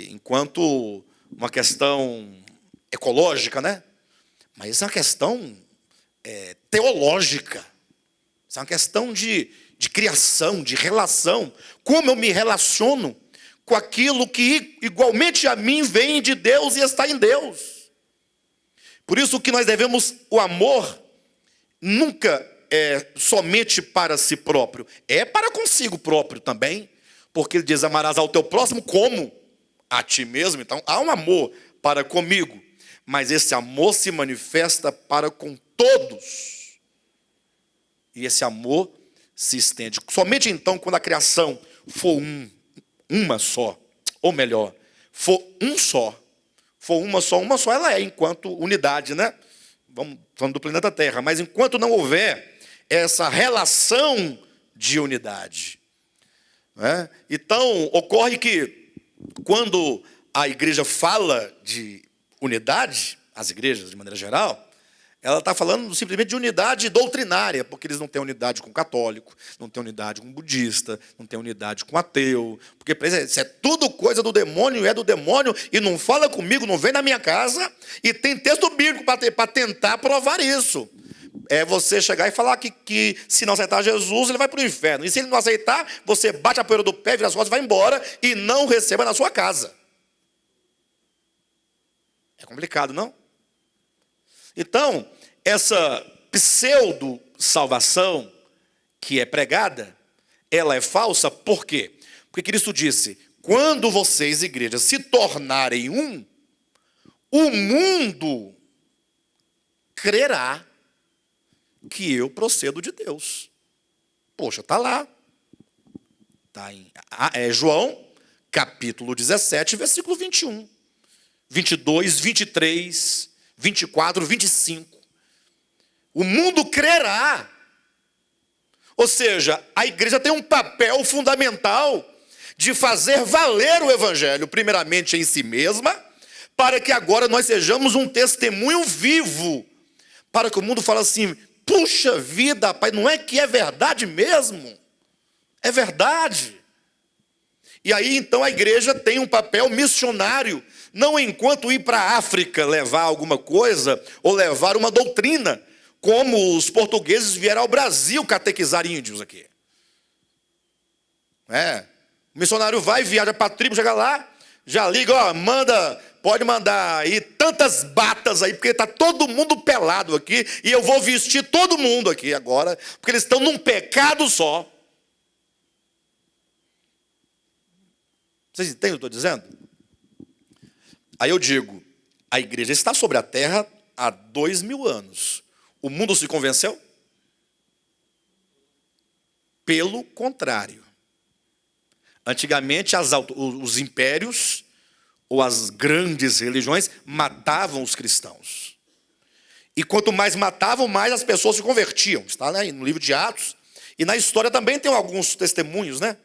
enquanto uma questão ecológica, né? Mas isso é uma questão teológica. Isso é uma questão de criação, de relação. Como eu me relaciono com aquilo que igualmente a mim vem de Deus e está em Deus. Por isso que nós devemos, o amor nunca é somente para si próprio, é para consigo próprio também, porque ele diz, amarás ao teu próximo como a ti mesmo. Então há um amor para comigo, mas esse amor se manifesta para com todos, e esse amor se estende. Somente então quando a criação for uma só, ou melhor, for um só, for uma só ela é enquanto unidade, né? Vamos falando do planeta Terra, mas enquanto não houver essa relação de unidade, né? Então ocorre que quando a igreja fala de unidade, as igrejas de maneira geral, ela está falando simplesmente de unidade doutrinária, porque eles não têm unidade com o católico, não têm unidade com o budista, não têm unidade com o ateu, porque isso é tudo coisa do demônio, é do demônio, e não fala comigo, não vem na minha casa, e tem texto bíblico para tentar provar isso. É você chegar e falar que se não aceitar Jesus, ele vai para o inferno, e se ele não aceitar, você bate a poeira do pé, vira as costas e vai embora, e não receba na sua casa. É complicado, não? Então, essa pseudo-salvação que é pregada, ela é falsa, por quê? Porque Cristo disse, quando vocês, igrejas, se tornarem um, o mundo crerá que eu procedo de Deus. Poxa, está lá. Está em João, capítulo 17, versículo 21. 22, 23, 24, 25. O mundo crerá. Ou seja, a igreja tem um papel fundamental de fazer valer o evangelho, primeiramente em si mesma, para que agora nós sejamos um testemunho vivo, para que o mundo fale assim, puxa vida, pai, não é que é verdade mesmo? É verdade. E aí, então, a igreja tem um papel missionário, não enquanto ir para a África levar alguma coisa, ou levar uma doutrina, como os portugueses vieram ao Brasil catequizar índios aqui. O missionário vai, viaja para a tribo, chega lá, já liga, pode mandar aí tantas batas aí, porque está todo mundo pelado aqui, e eu vou vestir todo mundo aqui agora, porque eles estão num pecado só. Vocês entendem o que eu estou dizendo? Aí eu digo, a igreja está sobre a terra há 2000 anos. O mundo se convenceu? Pelo contrário. Antigamente, os impérios ou as grandes religiões matavam os cristãos. E quanto mais matavam, mais as pessoas se convertiam. Está, né, no livro de Atos. E na história também tem alguns testemunhos, né?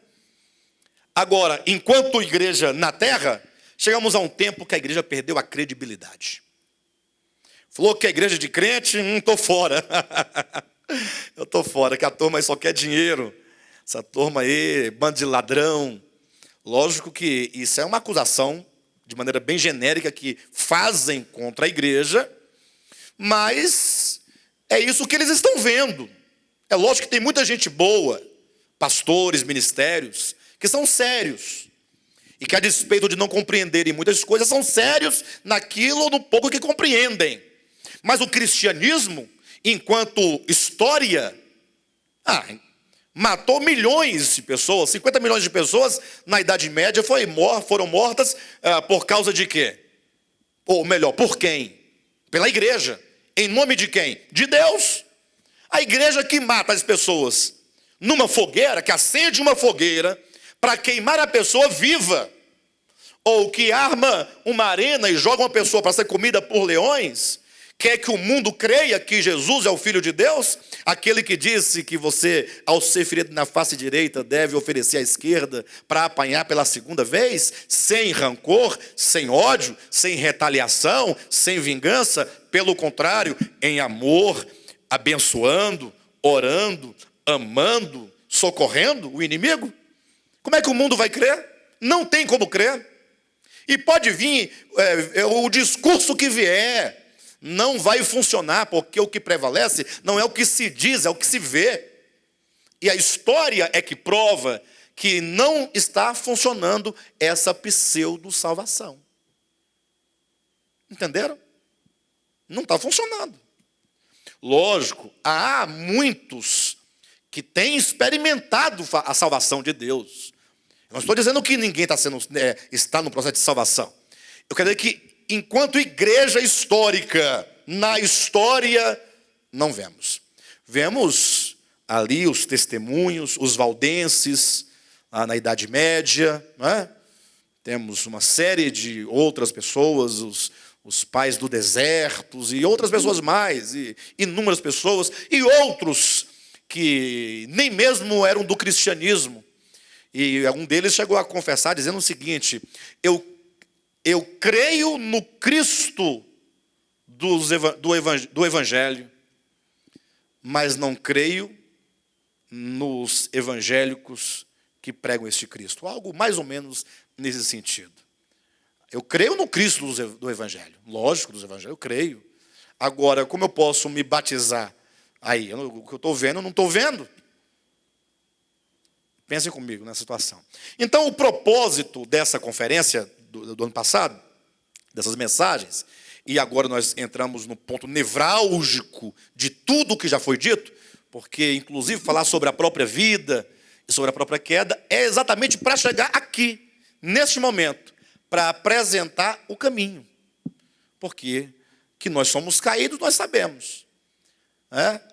Agora, enquanto igreja na terra, chegamos a um tempo que a igreja perdeu a credibilidade. Falou que é igreja de crente, tô fora. Eu tô fora, que a turma aí só quer dinheiro. Essa turma aí, bando de ladrão. Lógico que isso é uma acusação, de maneira bem genérica, que fazem contra a igreja, mas é isso que eles estão vendo. É lógico que tem muita gente boa, pastores, ministérios, que são sérios, e que a despeito de não compreenderem muitas coisas, são sérios naquilo ou no pouco que compreendem. Mas o cristianismo, enquanto história, matou milhões de pessoas, 50 milhões de pessoas na Idade Média foram mortas por causa de quê? Ou melhor, por quem? Pela igreja. Em nome de quem? De Deus. A igreja que mata as pessoas numa fogueira, que acende uma fogueira para queimar a pessoa viva, ou que arma uma arena e joga uma pessoa para ser comida por leões, quer que o mundo creia que Jesus é o Filho de Deus, aquele que disse que você, ao ser ferido na face direita, deve oferecer à esquerda para apanhar pela segunda vez, sem rancor, sem ódio, sem retaliação, sem vingança, pelo contrário, em amor, abençoando, orando, amando, socorrendo o inimigo. Como é que o mundo vai crer? Não tem como crer. E pode vir o discurso que vier, não vai funcionar, porque o que prevalece não é o que se diz, é o que se vê. E a história é que prova que não está funcionando essa pseudo-salvação. Entenderam? Não está funcionando. Lógico, há muitos que têm experimentado a salvação de Deus. Eu não estou dizendo que ninguém está no processo de salvação. Eu quero dizer que, enquanto igreja histórica, na história, não vemos. Vemos ali os testemunhos, os valdenses, lá na Idade Média, não é? Temos uma série de outras pessoas, os pais do deserto, e outras pessoas mais, e inúmeras pessoas, e outros que nem mesmo eram do cristianismo. E um deles chegou a confessar, dizendo o seguinte: eu creio no Cristo do Evangelho, mas não creio nos evangélicos que pregam este Cristo. Algo mais ou menos nesse sentido. Eu creio no Cristo do Evangelho. Lógico, dos Evangelhos, eu creio. Agora, como eu posso me batizar? Aí, o que eu estou vendo, eu não estou vendo. Pensem comigo nessa situação. Então, o propósito dessa conferência do ano passado, dessas mensagens, e agora nós entramos no ponto nevrálgico de tudo o que já foi dito, porque, inclusive, falar sobre a própria vida e sobre a própria queda é exatamente para chegar aqui, neste momento, para apresentar o caminho. Porque que nós somos caídos, nós sabemos.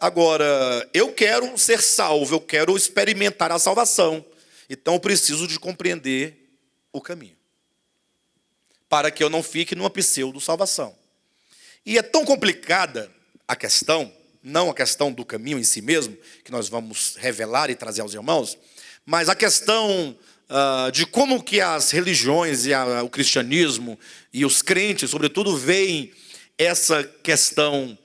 Agora, eu quero ser salvo, eu quero experimentar a salvação. Então, eu preciso de compreender o caminho, para que eu não fique numa pseudo-salvação. E é tão complicada a questão, não a questão do caminho em si mesmo, que nós vamos revelar e trazer aos irmãos, mas a questão de como que as religiões e o cristianismo e os crentes, sobretudo, veem essa questão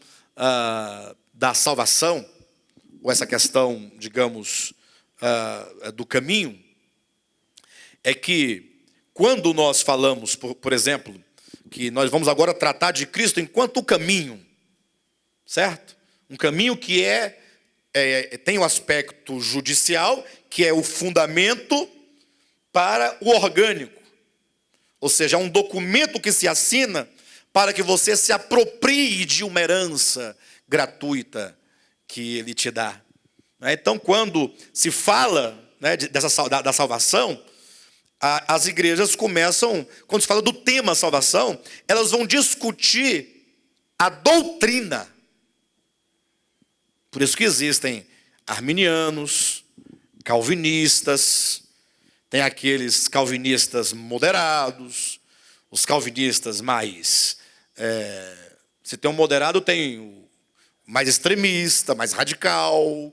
da salvação, ou essa questão, digamos, do caminho, é que quando nós falamos, por exemplo, que nós vamos agora tratar de Cristo enquanto caminho, certo? Um caminho que tem o aspecto judicial, que é o fundamento para o orgânico. Ou seja, é um documento que se assina para que você se aproprie de uma herança gratuita que ele te dá. Então, quando se fala da salvação, as igrejas começam, quando se fala do tema salvação, elas vão discutir a doutrina. Por isso que existem arminianos, calvinistas, tem aqueles calvinistas moderados, os calvinistas mais... se tem um moderado, tem o mais extremista, mais radical.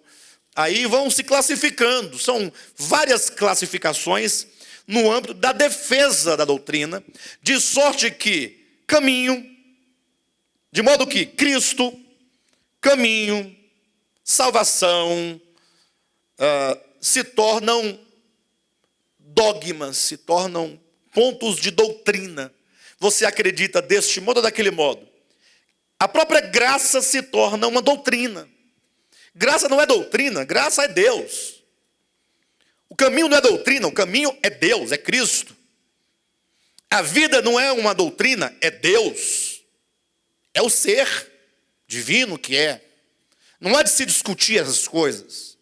Aí vão se classificando. São várias classificações no âmbito da defesa da doutrina, de sorte que caminho De modo que Cristo, caminho, salvação, se tornam dogmas, se tornam pontos de doutrina. Você acredita deste modo ou daquele modo? A própria graça se torna uma doutrina. Graça não é doutrina, graça é Deus. O caminho não é doutrina, o caminho é Deus, é Cristo. A vida não é uma doutrina, é Deus. É o ser divino que é. Não há de se discutir essas coisas.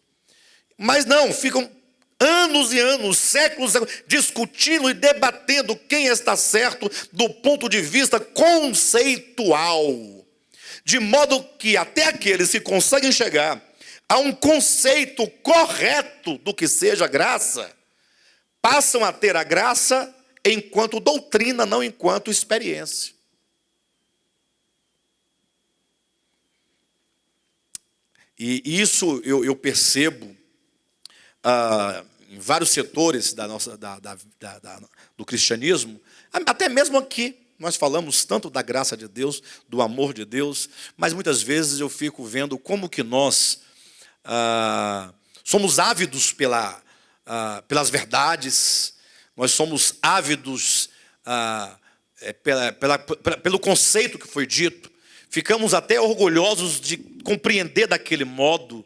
Mas não, ficam anos e anos, séculos, discutindo e debatendo quem está certo do ponto de vista conceitual. De modo que até aqueles que conseguem chegar a um conceito correto do que seja graça, passam a ter a graça enquanto doutrina, não enquanto experiência. E isso eu percebo em vários setores do cristianismo, até mesmo aqui. Nós falamos tanto da graça de Deus, do amor de Deus, mas muitas vezes eu fico vendo como que nós somos ávidos pelas verdades, nós somos ávidos pelo conceito que foi dito, ficamos até orgulhosos de compreender daquele modo,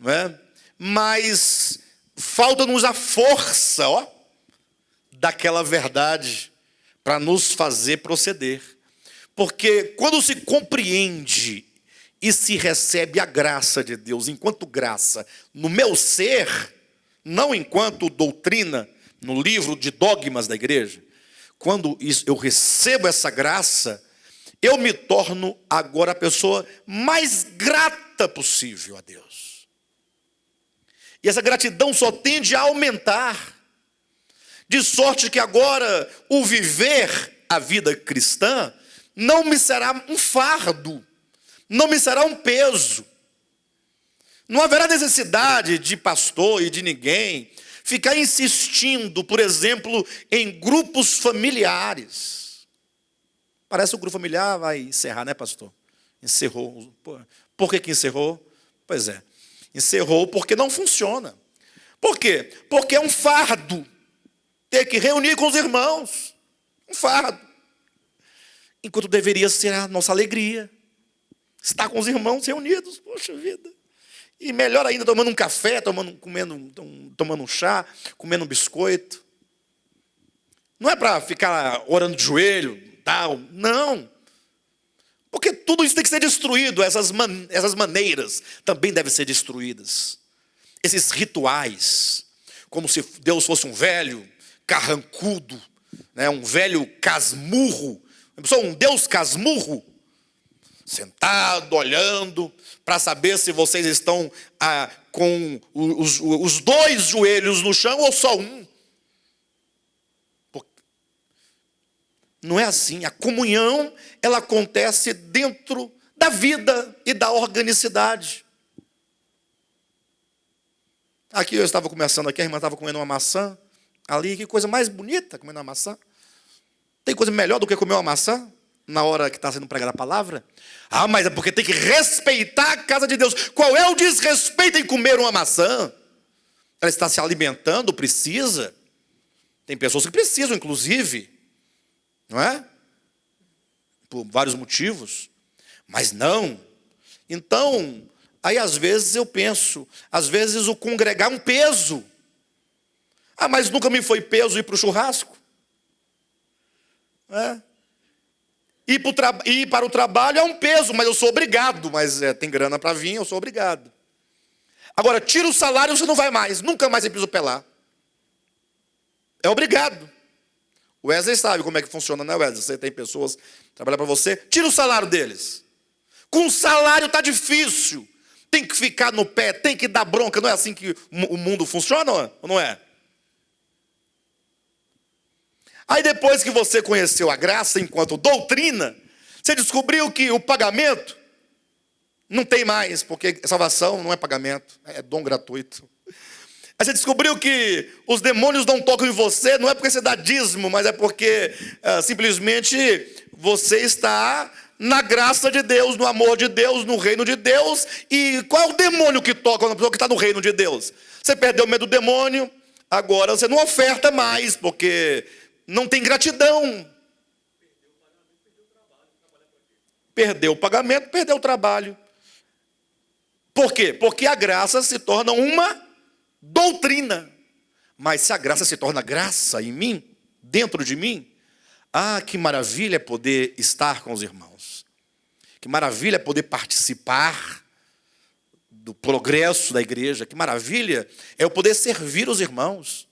não é? Mas falta-nos a força daquela verdade para nos fazer proceder. Porque quando se compreende e se recebe a graça de Deus enquanto graça no meu ser, não enquanto doutrina no livro de dogmas da igreja, quando eu recebo essa graça, eu me torno agora a pessoa mais grata possível a Deus. E essa gratidão só tende a aumentar. De sorte que agora o viver a vida cristã não me será um fardo, não me será um peso. Não haverá necessidade de pastor e de ninguém ficar insistindo, por exemplo, em grupos familiares. Parece que o grupo familiar vai encerrar, né, pastor? Encerrou. Por que encerrou? Pois é, encerrou porque não funciona. Por quê? Porque é um fardo. Ter que reunir com os irmãos, um fardo. Enquanto deveria ser a nossa alegria, estar com os irmãos reunidos, poxa vida. E melhor ainda, tomando um café, tomando um chá, comendo um biscoito. Não é para ficar orando de joelho, tal, não. Porque tudo isso tem que ser destruído, essas maneiras também devem ser destruídas. Esses rituais, como se Deus fosse um velho carrancudo, né, um velho casmurro, um Deus casmurro, sentado, olhando, para saber se vocês estão com os dois joelhos no chão ou só um. Não é assim. A comunhão, ela acontece dentro da vida e da organicidade. Aqui eu estava conversando, a irmã estava comendo uma maçã, ali, que coisa mais bonita, comendo uma maçã. Tem coisa melhor do que comer uma maçã na hora que está sendo pregada a palavra? Mas é porque tem que respeitar a casa de Deus. Qual é o desrespeito em comer uma maçã? Ela está se alimentando, precisa. Tem pessoas que precisam, inclusive, não é? Por vários motivos. Mas não. Então, aí às vezes eu penso, às vezes o congregar é um peso. Mas nunca me foi peso ir para o churrasco. Ir para o trabalho é um peso, mas eu sou obrigado. Mas tem grana para vir, eu sou obrigado. Agora, tira o salário, você não vai mais. Nunca mais você precisa pelar. É obrigado. O Wesley sabe como é que funciona, né, Wesley? Você tem pessoas que trabalham para você, tira o salário deles. Com o salário está difícil. Tem que ficar no pé, tem que dar bronca. Não é assim que o mundo funciona, ou não é? Aí depois que você conheceu a graça enquanto doutrina, você descobriu que o pagamento não tem mais, porque salvação não é pagamento, é dom gratuito. Aí você descobriu que os demônios não tocam em você, não é porque você dá dízimo, mas é porque simplesmente você está na graça de Deus, no amor de Deus, no reino de Deus. E qual é o demônio que toca uma pessoa que está no reino de Deus? Você perdeu o medo do demônio, agora você não oferta mais, porque não tem gratidão. Perdeu o pagamento, perdeu o trabalho. Por quê? Porque a graça se torna uma doutrina. Mas se a graça se torna graça em mim, dentro de mim, que maravilha poder estar com os irmãos. Que maravilha poder participar do progresso da igreja. Que maravilha é eu poder servir os irmãos.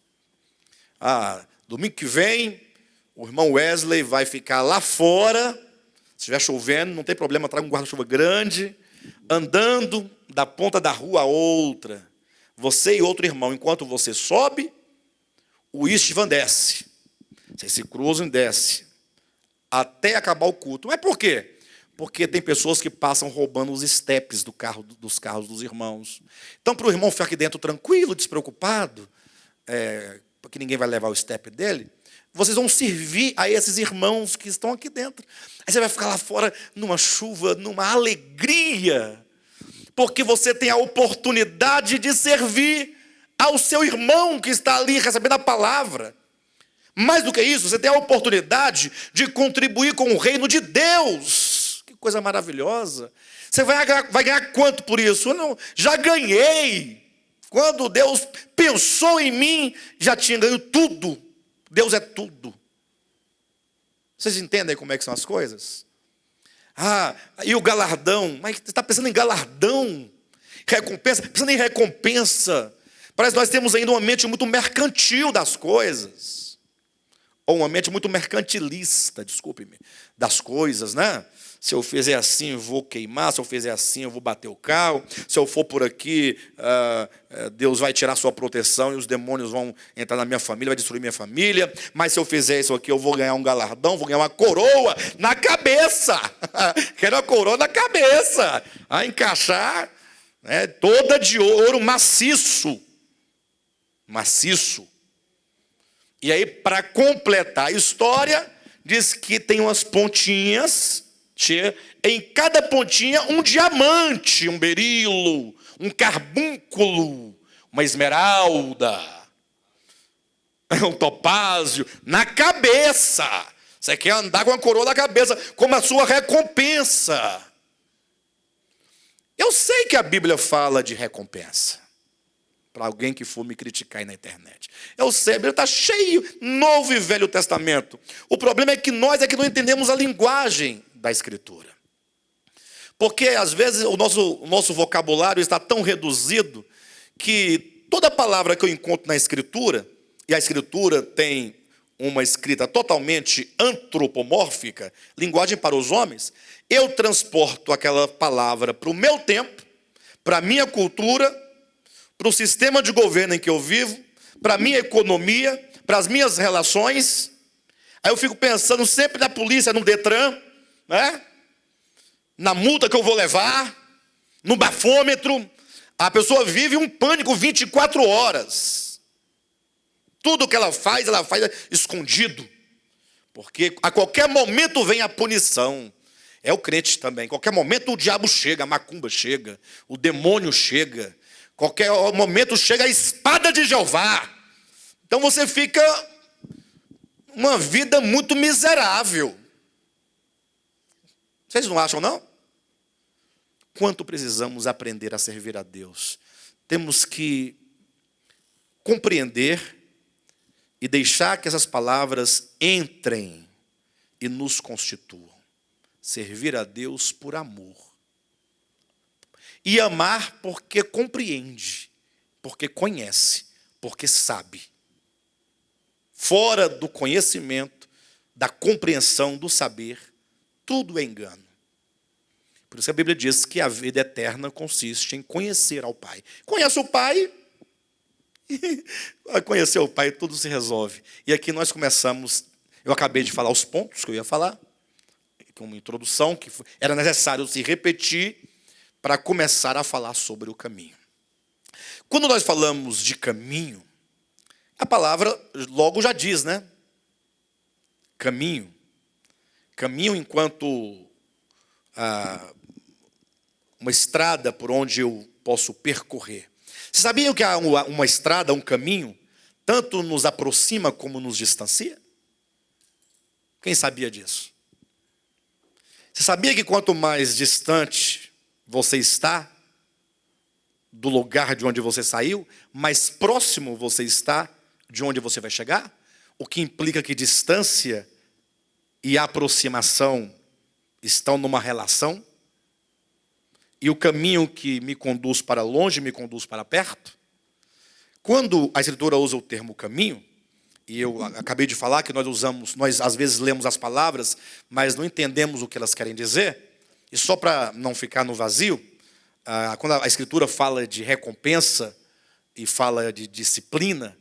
Domingo que vem, o irmão Wesley vai ficar lá fora. Se estiver chovendo, não tem problema, traga um guarda-chuva grande, andando da ponta da rua a outra. Você e outro irmão, enquanto você sobe, o Istvan desce. Vocês se cruzam e desce. Até acabar o culto. Mas por quê? Porque tem pessoas que passam roubando os estepes dos carros dos irmãos. Então, para o irmão ficar aqui dentro tranquilo, despreocupado, porque ninguém vai levar o estepe dele, vocês vão servir a esses irmãos que estão aqui dentro. Aí você vai ficar lá fora numa chuva, numa alegria, porque você tem a oportunidade de servir ao seu irmão que está ali recebendo a palavra. Mais do que isso, você tem a oportunidade de contribuir com o reino de Deus. Que coisa maravilhosa. Você vai ganhar quanto por isso? Eu não, já ganhei. Quando Deus pensou em mim, já tinha ganho tudo. Deus é tudo. Vocês entendem como é que são as coisas? E o galardão? Mas você está pensando em galardão? Recompensa? Pensando em recompensa. Parece que nós temos ainda uma mente muito mercantil das coisas. Ou uma mente muito mercantilista, desculpe-me, das coisas, né? Se eu fizer assim, eu vou queimar. Se eu fizer assim, eu vou bater o carro. Se eu for por aqui, Deus vai tirar sua proteção e os demônios vão entrar na minha família, vai destruir minha família. Mas se eu fizer isso aqui, eu vou ganhar um galardão, vou ganhar uma coroa na cabeça. Quero uma coroa na cabeça. A encaixar, toda de ouro maciço. Maciço. E aí, para completar a história, diz que tem umas pontinhas. Em cada pontinha um diamante, um berilo, um carbúnculo, uma esmeralda, um topázio, na cabeça. Você quer andar com a coroa na cabeça, como a sua recompensa. Eu sei que a Bíblia fala de recompensa. Para alguém que for me criticar aí na internet. Eu sei, a Bíblia está cheio, Novo e Velho Testamento. O problema é que nós não entendemos a linguagem da Escritura. Porque, às vezes, o nosso vocabulário está tão reduzido que toda palavra que eu encontro na Escritura, e a Escritura tem uma escrita totalmente antropomórfica, linguagem para os homens, eu transporto aquela palavra para o meu tempo, para a minha cultura, para o sistema de governo em que eu vivo, para a minha economia, para as minhas relações. Aí eu fico pensando sempre na polícia, no Detran, né? Na multa que eu vou levar, no bafômetro. A pessoa vive um pânico 24 horas. Tudo que ela faz escondido. Porque a qualquer momento vem a punição. É o crente também. A qualquer momento o diabo chega, a macumba chega, o demônio chega. Qualquer momento chega a espada de Jeová. Então você fica uma vida muito miserável. Vocês não acham, não? Quanto precisamos aprender a servir a Deus? Temos que compreender e deixar que essas palavras entrem e nos constituam. Servir a Deus por amor. E amar porque compreende, porque conhece, porque sabe. Fora do conhecimento, da compreensão, do saber, tudo é engano. Por isso que a Bíblia diz que a vida eterna consiste em conhecer ao Pai. Conhece o Pai, vai conhecer o Pai, tudo se resolve. E aqui nós começamos, eu acabei de falar os pontos que eu ia falar, com uma introdução que era necessário se repetir, para começar a falar sobre o caminho. Quando nós falamos de caminho, a palavra logo já diz, né? Caminho. Caminho enquanto uma estrada por onde eu posso percorrer. Vocês sabiam que uma estrada, um caminho, tanto nos aproxima como nos distancia? Quem sabia disso? Você sabia que quanto mais distante você está do lugar de onde você saiu, mais próximo você está de onde você vai chegar? O que implica que distância e aproximação estão numa relação? E o caminho que me conduz para longe me conduz para perto? Quando a Escritura usa o termo caminho, e eu acabei de falar que nós às vezes lemos as palavras, mas não entendemos o que elas querem dizer, e só para não ficar no vazio, quando a Escritura fala de recompensa e fala de disciplina,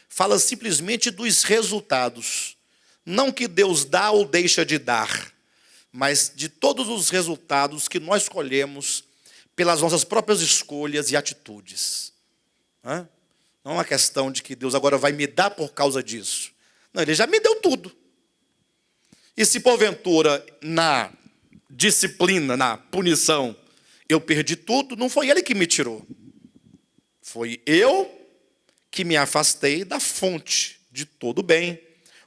fala simplesmente dos resultados. Não que Deus dá ou deixa de dar, mas de todos os resultados que nós colhemos pelas nossas próprias escolhas e atitudes. Não é uma questão de que Deus agora vai me dar por causa disso. Não, Ele já me deu tudo. E se porventura na disciplina, na punição, eu perdi tudo, não foi Ele que me tirou. Foi eu que me afastei da fonte de todo bem,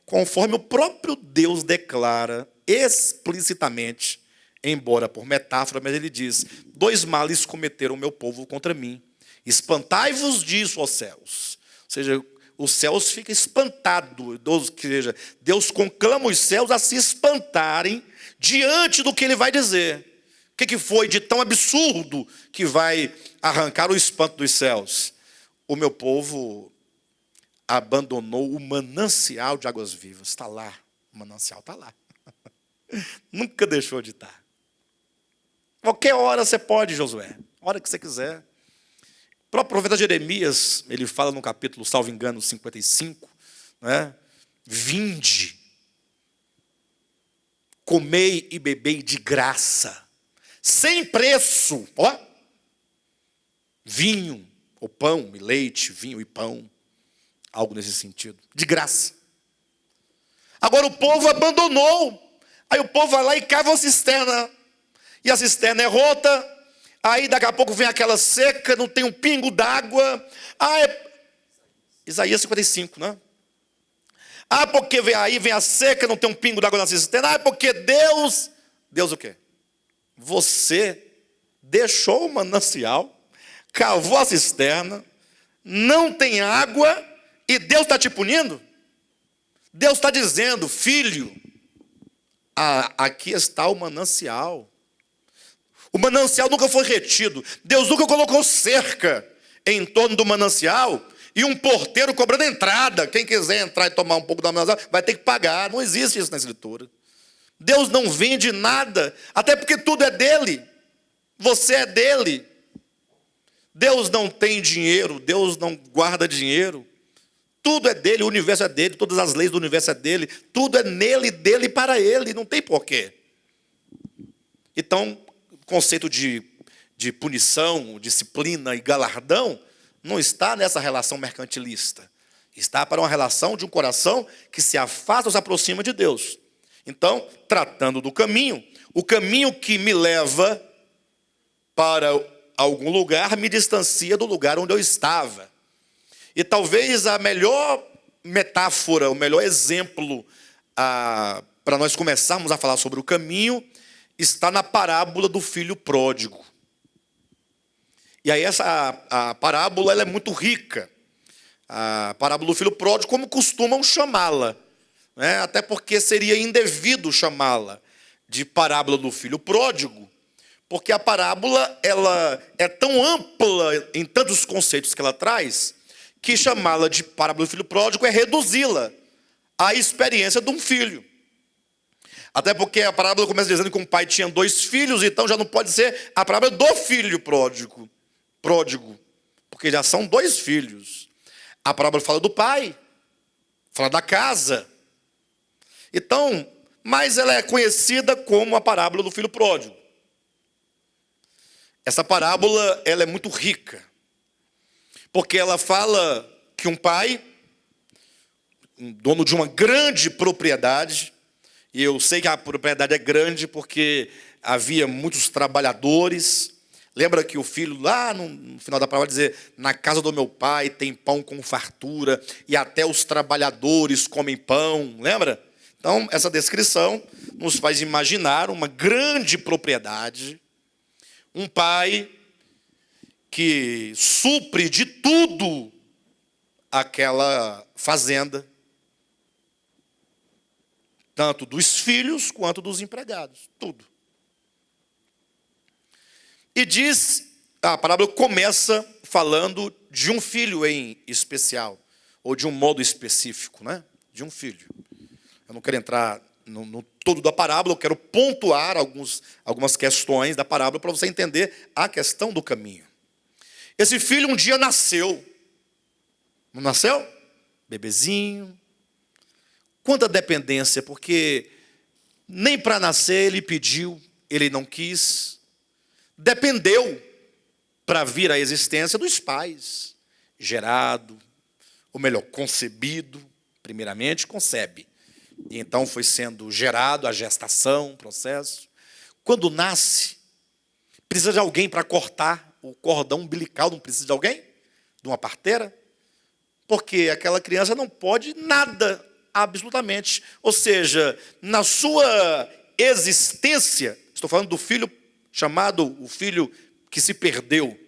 conforme o próprio Deus declara explicitamente, embora por metáfora, mas Ele diz: 2 males cometeram o meu povo contra mim. Espantai-vos disso, ó céus. Ou seja, os céus ficam espantados. Ou seja, Deus conclama os céus a se espantarem diante do que Ele vai dizer. O que foi de tão absurdo que vai arrancar o espanto dos céus? O meu povo abandonou o manancial de águas vivas. Está lá, o manancial está lá. Nunca deixou de estar. Qualquer hora você pode, Josué. A hora que você quiser. O próprio profeta Jeremias, ele fala no capítulo, salvo engano, 55, né? Vinde, comei e bebei de graça, sem preço, ó, vinho, ou pão e leite, vinho e pão, algo nesse sentido, de graça. Agora o povo abandonou, aí o povo vai lá e cava uma cisterna, e a cisterna é rota. Aí daqui a pouco vem aquela seca, não tem um pingo d'água. Isaías 55, né? Porque aí vem a seca, não tem um pingo d'água na cisterna. Porque Deus o quê? Você deixou o manancial, cavou a cisterna, não tem água, e Deus está te punindo? Deus está dizendo: filho, aqui está o manancial. O manancial nunca foi retido. Deus nunca colocou cerca em torno do manancial e um porteiro cobrando entrada. Quem quiser entrar e tomar um pouco do manancial vai ter que pagar. Não existe isso na Escritura. Deus não vende nada, até porque tudo é dele. Você é dele. Deus não tem dinheiro, Deus não guarda dinheiro. Tudo é dele, o universo é dele, todas as leis do universo é dele. Tudo é nele, dele e para ele, não tem porquê. Então, conceito de punição, disciplina e galardão não está nessa relação mercantilista. Está para uma relação de um coração que se afasta ou se aproxima de Deus. Então, tratando do caminho, o caminho que me leva para algum lugar me distancia do lugar onde eu estava. E talvez a melhor metáfora, o melhor exemplo para nós começarmos a falar sobre o caminho está na parábola do filho pródigo. E aí a parábola ela é muito rica. A parábola do filho pródigo, como costumam chamá-la, né? Até porque seria indevido chamá-la de parábola do filho pródigo, porque a parábola ela é tão ampla em tantos conceitos que ela traz, que chamá-la de parábola do filho pródigo é reduzi-la à experiência de um filho. Até porque a parábola começa dizendo que um pai tinha 2 filhos, então já não pode ser a parábola do filho pródigo, porque já são 2 filhos. A parábola fala do pai, fala da casa. Então, mas ela é conhecida como a parábola do filho pródigo. Essa parábola ela é muito rica, porque ela fala que um pai, dono de uma grande propriedade, E eu sei que a propriedade é grande porque havia muitos trabalhadores. Lembra que o filho, lá no final da palavra, dizer: na casa do meu pai tem pão com fartura, e até os trabalhadores comem pão. Lembra? Então, essa descrição nos faz imaginar uma grande propriedade, um pai que supre de tudo aquela fazenda, tanto dos filhos quanto dos empregados, tudo. E diz, a parábola começa falando de um filho em especial, ou de um modo específico, né? De um filho. Eu não quero entrar no todo da parábola, eu quero pontuar algumas questões da parábola para você entender a questão do caminho. Esse filho um dia nasceu. Não nasceu? Bebezinho. Quanta dependência, porque nem para nascer ele pediu, ele não quis. Dependeu para vir à existência dos pais. Gerado, ou melhor, concebido, primeiramente concebe. E então foi sendo gerado, a gestação, o processo. Quando nasce, precisa de alguém para cortar o cordão umbilical, não precisa de alguém? De uma parteira? Porque aquela criança não pode nada, absolutamente. Ou seja, na sua existência, estou falando do filho chamado o filho que se perdeu.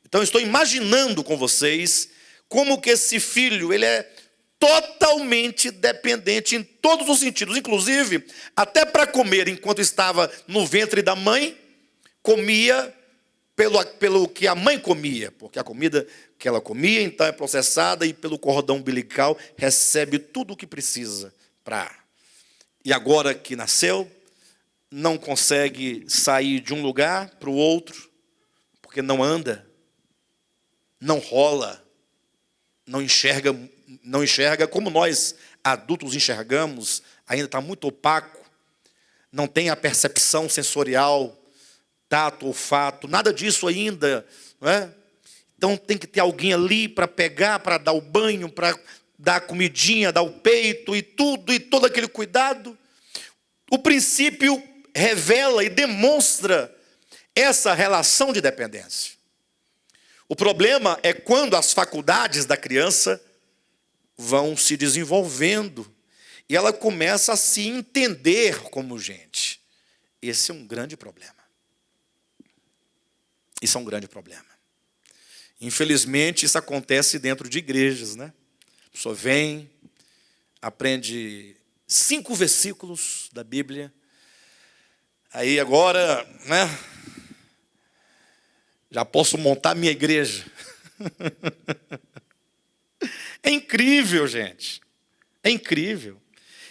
Então, estou imaginando com vocês como que esse filho, ele é totalmente dependente em todos os sentidos. Inclusive, até para comer, enquanto estava no ventre da mãe, comia pelo que a mãe comia, porque a comida que ela comia, então, é processada e pelo cordão umbilical recebe tudo o que precisa para. E agora que nasceu, não consegue sair de um lugar para o outro, porque não anda, não rola, não enxerga como nós adultos enxergamos, ainda está muito opaco, não tem a percepção sensorial, tato, olfato, nada disso ainda, não é? Então tem que ter alguém ali para pegar, para dar o banho, para dar a comidinha, dar o peito e tudo, e todo aquele cuidado. O princípio revela e demonstra essa relação de dependência. O problema é quando as faculdades da criança vão se desenvolvendo e ela começa a se entender como gente. Esse é um grande problema. Isso é um grande problema. Infelizmente, isso acontece dentro de igrejas, né? A pessoa vem, aprende 5 versículos da Bíblia, aí agora, né? Já posso montar minha igreja. É incrível, gente. É incrível.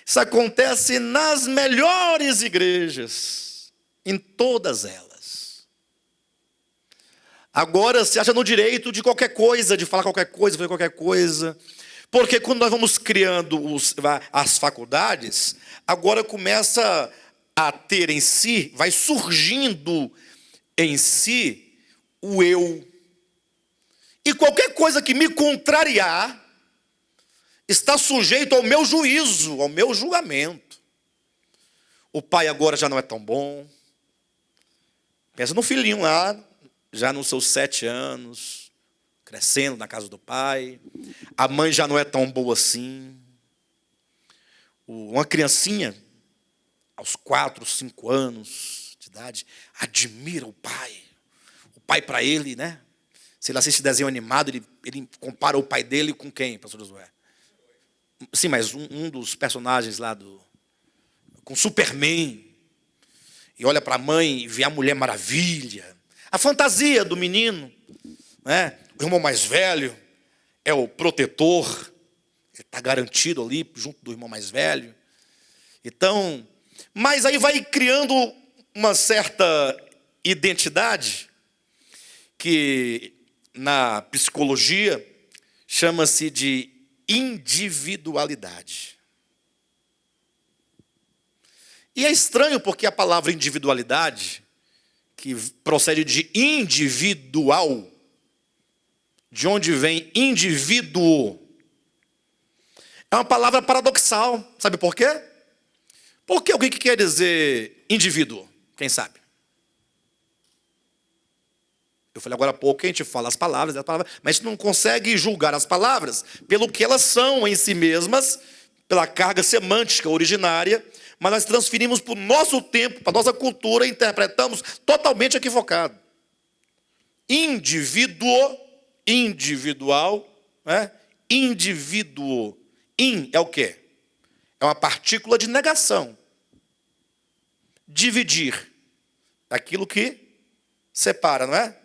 Isso acontece nas melhores igrejas, em todas elas. Agora se acha no direito de qualquer coisa, de falar qualquer coisa, fazer qualquer coisa. Porque quando nós vamos criando as faculdades, agora começa a ter em si, vai surgindo em si o eu. E qualquer coisa que me contrariar está sujeito ao meu juízo, ao meu julgamento. O pai agora já não é tão bom. Pensa no filhinho lá, já nos seus 7 anos, crescendo na casa do pai. A mãe já não é tão boa assim. Uma criancinha, aos 4, 5 anos de idade, admira o pai. O pai para ele, né? Se ele assiste desenho animado, ele compara o pai dele com quem, pastor Josué? Sim, mas um dos personagens lá com Superman. E olha para a mãe e vê a Mulher Maravilha. A fantasia do menino, né? O irmão mais velho é o protetor. Ele está garantido ali junto do irmão mais velho. Então, mas aí vai criando uma certa identidade que na psicologia chama-se de individualidade. E é estranho porque a palavra individualidade, que procede de individual, de onde vem indivíduo, é uma palavra paradoxal. Sabe por quê? Por que o que quer dizer indivíduo? Quem sabe? Eu falei agora há pouco que a gente fala as palavras, mas a gente não consegue julgar as palavras pelo que elas são em si mesmas, pela carga semântica originária, mas nós transferimos para o nosso tempo, para a nossa cultura, e interpretamos totalmente equivocado. Indivíduo, individual, né? Indivíduo. In é o quê? É uma partícula de negação. Dividir. Aquilo que separa, não é?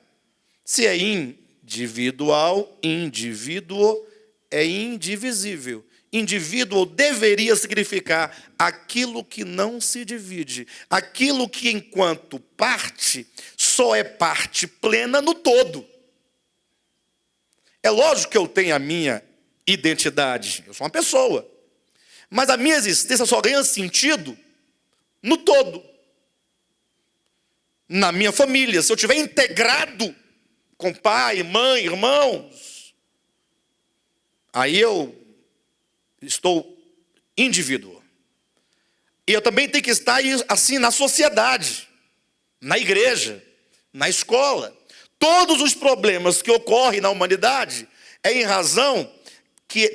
Se é individual, indivíduo é indivisível. Indivíduo deveria significar aquilo que não se divide. Aquilo que, enquanto parte, só é parte plena no todo. É lógico que eu tenho a minha identidade. Eu sou uma pessoa. Mas a minha existência só ganha sentido no todo. Na minha família, se eu estiver integrado com pai, mãe, irmãos, aí eu estou indivíduo. E eu também tenho que estar assim na sociedade, na igreja, na escola. Todos os problemas que ocorrem na humanidade é em razão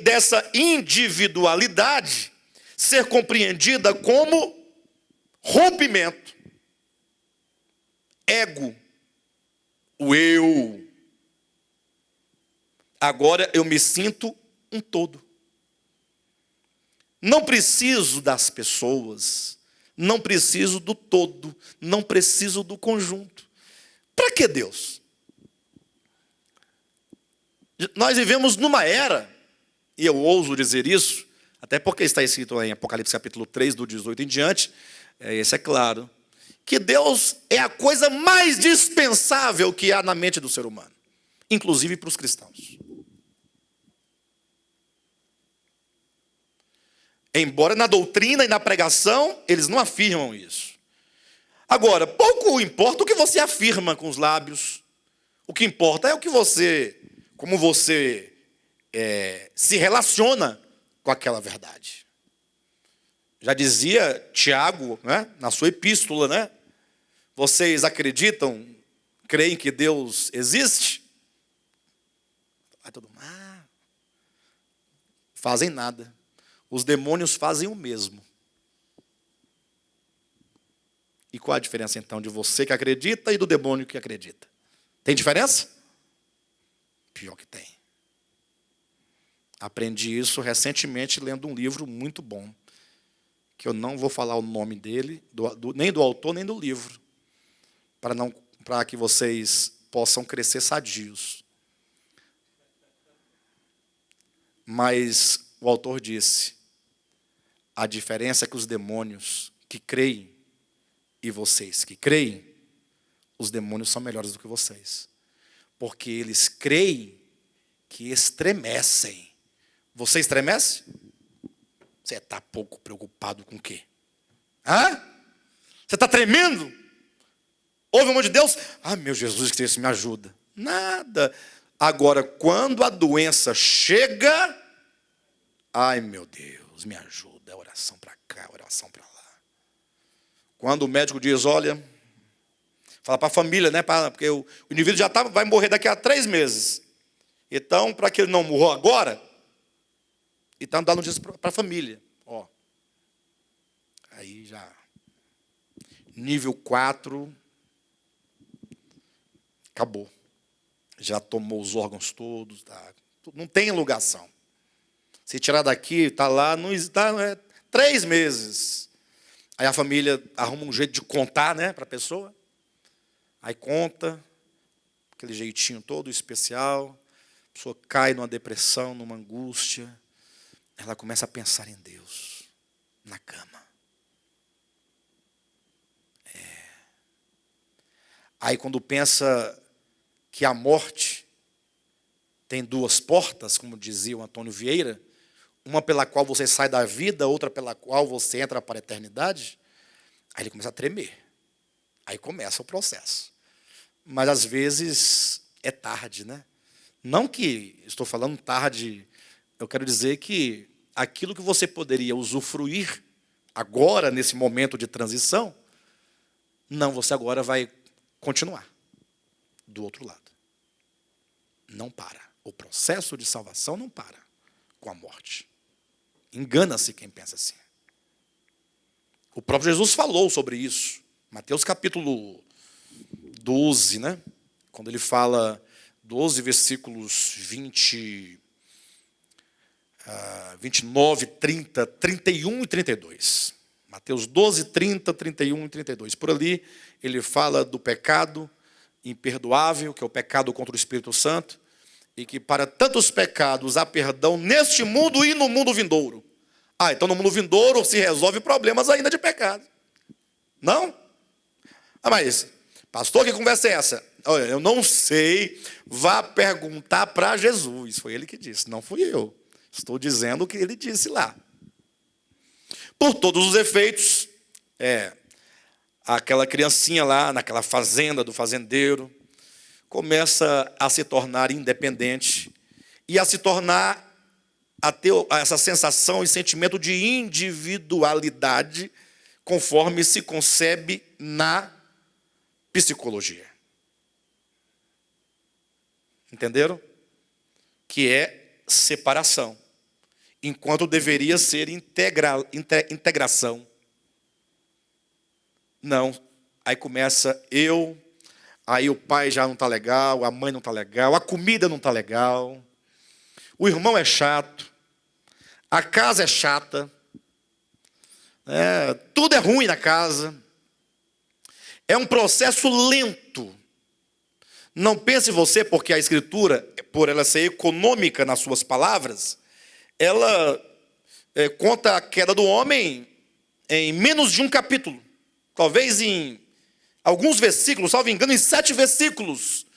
dessa individualidade ser compreendida como rompimento, ego, o eu. Agora eu me sinto um todo. Não preciso das pessoas, não preciso do todo, não preciso do conjunto. Para que Deus? Nós vivemos numa era, e eu ouso dizer isso, até porque está escrito em Apocalipse capítulo 3, do 18 em diante, esse é claro, que Deus é a coisa mais dispensável que há na mente do ser humano, inclusive para os cristãos. Embora na doutrina e na pregação, eles não afirmam isso. Agora, pouco importa o que você afirma com os lábios. O que importa é o que como você se relaciona com aquela verdade. Já dizia Tiago, né, na sua epístola, né? Vocês acreditam, creem que Deus existe? Aí todo mundo, fazem nada. Os demônios fazem o mesmo. E qual a diferença, então, de você que acredita e do demônio que acredita? Tem diferença? Pior que tem. Aprendi isso recentemente lendo um livro muito bom, que eu não vou falar o nome dele, nem do autor, nem do livro, para que vocês possam crescer sadios. Mas o autor disse, a diferença é que os demônios que creem e vocês que creem, os demônios são melhores do que vocês. Porque eles creem que estremecem. Você estremece? Você está pouco preocupado com o quê? Você está tremendo? Ouve o amor de Deus? Meu Jesus Cristo, me ajuda. Nada. Agora, quando a doença chega, meu Deus, me ajuda. É oração para cá, oração para lá. Quando o médico diz, olha, fala para a família, né? Porque o indivíduo já vai morrer daqui a 3 meses. Então, para que ele não morra agora, então dá notícia para a família. Aí já, nível 4, acabou. Já tomou os órgãos todos, não tem ilugação. Se tirar daqui, está lá, não está, 3 meses. Aí a família arruma um jeito de contar, né, para a pessoa. Aí conta, aquele jeitinho todo especial. A pessoa cai numa depressão, numa angústia. Ela começa a pensar em Deus, na cama. Aí quando pensa que a morte tem 2 portas, como dizia o Antônio Vieira, uma pela qual você sai da vida, outra pela qual você entra para a eternidade, aí ele começa a tremer. Aí começa o processo. Mas às vezes é tarde, né? Não que estou falando tarde, eu quero dizer que aquilo que você poderia usufruir agora, nesse momento de transição, não, você agora vai continuar do outro lado. Não para. O processo de salvação não para com a morte. Engana-se quem pensa assim. O próprio Jesus falou sobre isso. Mateus capítulo 12, né? Quando ele fala 12, versículos 29, 30, 31 e 32. Mateus 12, 30, 31 e 32. Por ali, ele fala do pecado imperdoável, que é o pecado contra o Espírito Santo, e que para tantos pecados há perdão neste mundo e no mundo vindouro. Então no mundo vindouro se resolve problemas ainda de pecado. Não? Mas, pastor, que conversa é essa? Olha, eu não sei, vá perguntar para Jesus. Foi ele que disse, não fui eu. Estou dizendo o que ele disse lá. Por todos os efeitos, aquela criancinha lá naquela fazenda do fazendeiro começa a se tornar independente e a se tornar, a ter essa sensação e sentimento de individualidade conforme se concebe na psicologia. Entenderam? Que é separação, enquanto deveria ser integração. Não, aí começa aí o pai já não está legal, a mãe não está legal, a comida não está legal, o irmão é chato, a casa é chata, tudo é ruim na casa. É um processo lento. Não pense você, porque a Escritura, por ela ser econômica nas suas palavras, ela conta a queda do homem em menos de um capítulo. Talvez em alguns versículos, salvo engano, em 7 versículos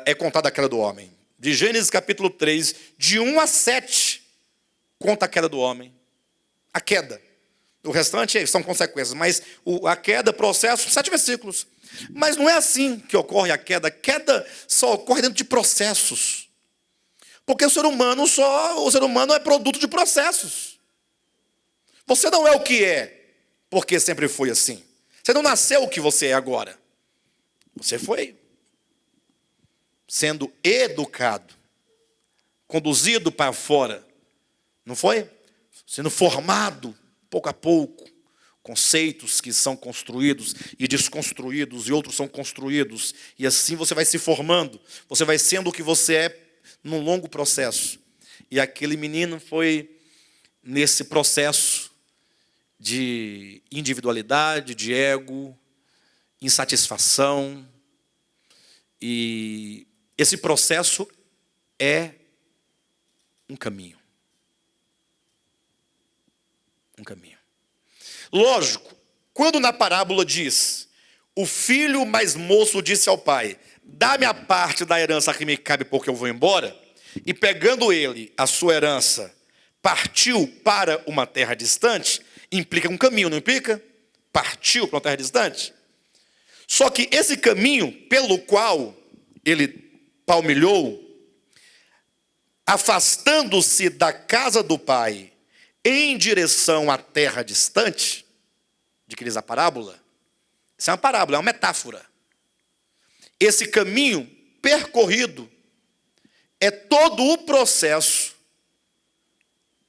é contada a queda do homem. De Gênesis capítulo 3, de 1 a 7, conta a queda do homem. A queda. O restante são consequências, mas a queda, processo, 7 versículos. Mas não é assim que ocorre a queda. A queda só ocorre dentro de processos. Porque o ser humano é produto de processos. Você não é o que é, porque sempre foi assim. Você não nasceu o que você é agora. Você foi sendo educado, conduzido para fora. Não foi? Sendo formado, pouco a pouco. Conceitos que são construídos e desconstruídos, e outros são construídos. E assim você vai se formando. Você vai sendo o que você é num longo processo. E aquele menino foi nesse processo de individualidade, de ego, insatisfação. E esse processo é um caminho. Um caminho. Lógico, quando na parábola diz, o filho mais moço disse ao pai, dá-me a parte da herança que me cabe porque eu vou embora, e pegando ele a sua herança, partiu para uma terra distante, implica um caminho, não implica? Partiu para uma terra distante. Só que esse caminho pelo qual ele palmilhou, afastando-se da casa do pai, em direção à terra distante, de que diz a parábola, isso é uma parábola, é uma metáfora. Esse caminho percorrido é todo o processo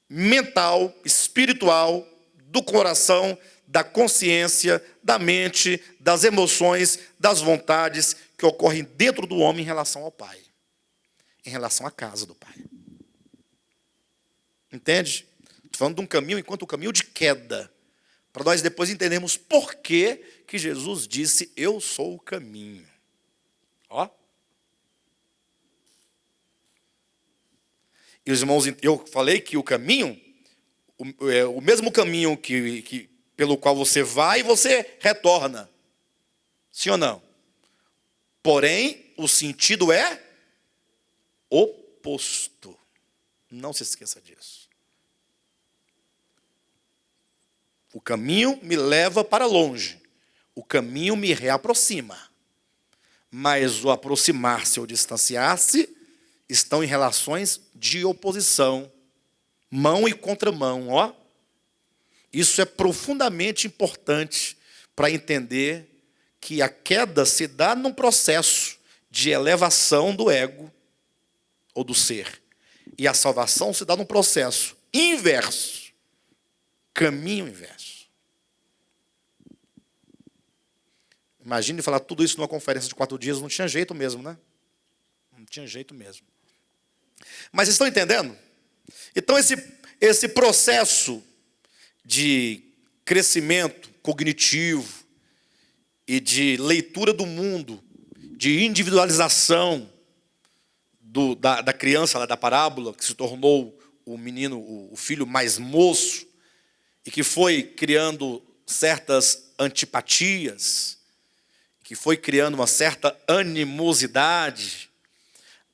mental, espiritual, do coração, da consciência, da mente, das emoções, das vontades que ocorrem dentro do homem em relação ao Pai, em relação à casa do Pai. Entende? Estou falando de um caminho, enquanto o caminho de queda, para nós depois entendermos por que Jesus disse, eu sou o caminho. Ó. E os irmãos, eu falei que o caminho, o mesmo caminho pelo qual você vai, você retorna. Sim ou não? Porém, o sentido é oposto. Não se esqueça disso. O caminho me leva para longe. O caminho me reaproxima. Mas o aproximar-se ou distanciar-se estão em relações de oposição. Mão e contramão, ó. Isso é profundamente importante para entender que a queda se dá num processo de elevação do ego ou do ser. E a salvação se dá num processo inverso, caminho inverso. Imagine falar tudo isso numa conferência de 4 dias, não tinha jeito mesmo, né? Não tinha jeito mesmo. Mas estão entendendo? Então esse processo de crescimento cognitivo e de leitura do mundo, de individualização da criança lá da parábola, que se tornou o menino, o filho mais moço, e que foi criando certas antipatias, que foi criando uma certa animosidade,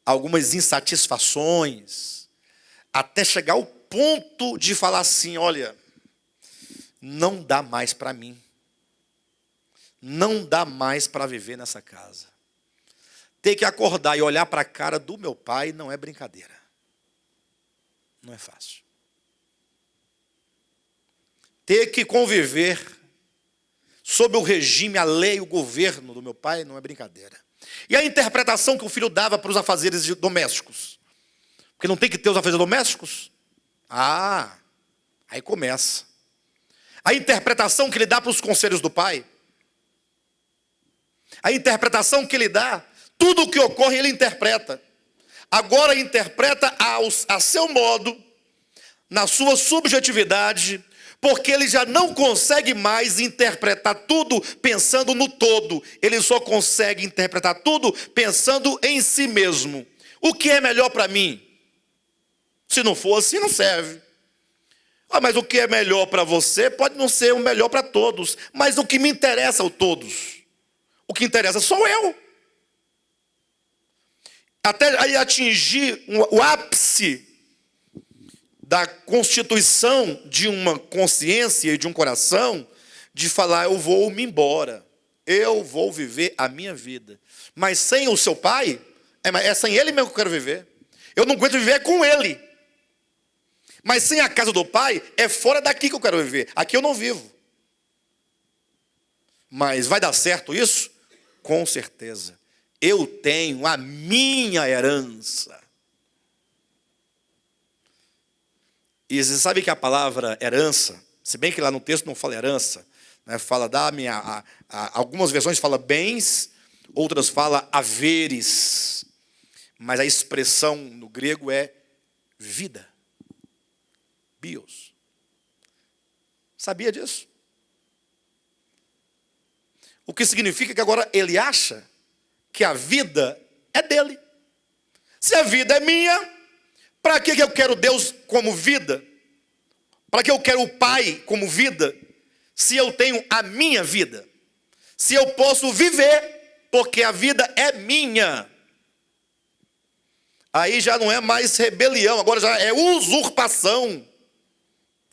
algumas insatisfações, até chegar ao ponto de falar assim, olha, não dá mais para mim. Não dá mais para viver nessa casa. Ter que acordar e olhar para a cara do meu pai não é brincadeira. Não é fácil. Ter que conviver sob o regime, a lei, o governo do meu pai não é brincadeira. E a interpretação que o filho dava para os afazeres domésticos? Porque não tem que ter os afazeres domésticos? Aí começa. A interpretação que ele dá para os conselhos do pai? A interpretação que ele dá, tudo o que ocorre ele interpreta. Agora interpreta a seu modo, na sua subjetividade, porque ele já não consegue mais interpretar tudo pensando no todo. Ele só consegue interpretar tudo pensando em si mesmo. O que é melhor para mim? Se não for assim, não serve. Mas o que é melhor para você pode não ser o melhor para todos. Mas o que me interessa é o todos. O que interessa sou eu. Até aí atingir o ápice da constituição de uma consciência e de um coração, de falar, eu vou me embora. Eu vou viver a minha vida. Mas sem o seu pai, é sem ele mesmo que eu quero viver. Eu não aguento viver com ele. Mas sem a casa do pai, é fora daqui que eu quero viver. Aqui eu não vivo. Mas vai dar certo isso? Com certeza. Eu tenho a minha herança. E você sabe que a palavra herança, se bem que lá no texto não fala herança, né, fala algumas versões falam bens, outras falam haveres. Mas a expressão no grego é vida. Bios. Sabia disso? O que significa que agora ele acha que a vida é dele. Se a vida é minha, para que eu quero Deus como vida? Para que eu quero o Pai como vida? Se eu tenho a minha vida. Se eu posso viver, porque a vida é minha. Aí já não é mais rebelião, agora já é usurpação.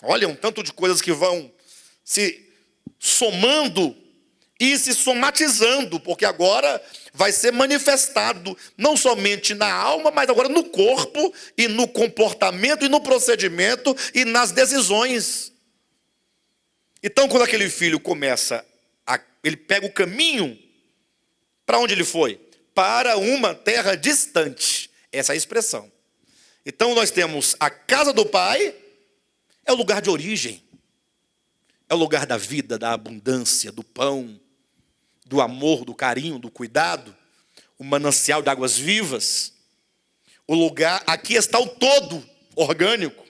Olha, um tanto de coisas que vão se somando e se somatizando, porque agora vai ser manifestado, não somente na alma, mas agora no corpo, e no comportamento, e no procedimento, e nas decisões. Então, quando aquele filho ele pega o caminho, para onde ele foi? Para uma terra distante. Essa é a expressão. Então, nós temos a casa do pai, é o lugar de origem. É o lugar da vida, da abundância, do pão, do amor, do carinho, do cuidado, o manancial de águas vivas. O lugar, aqui está o todo orgânico.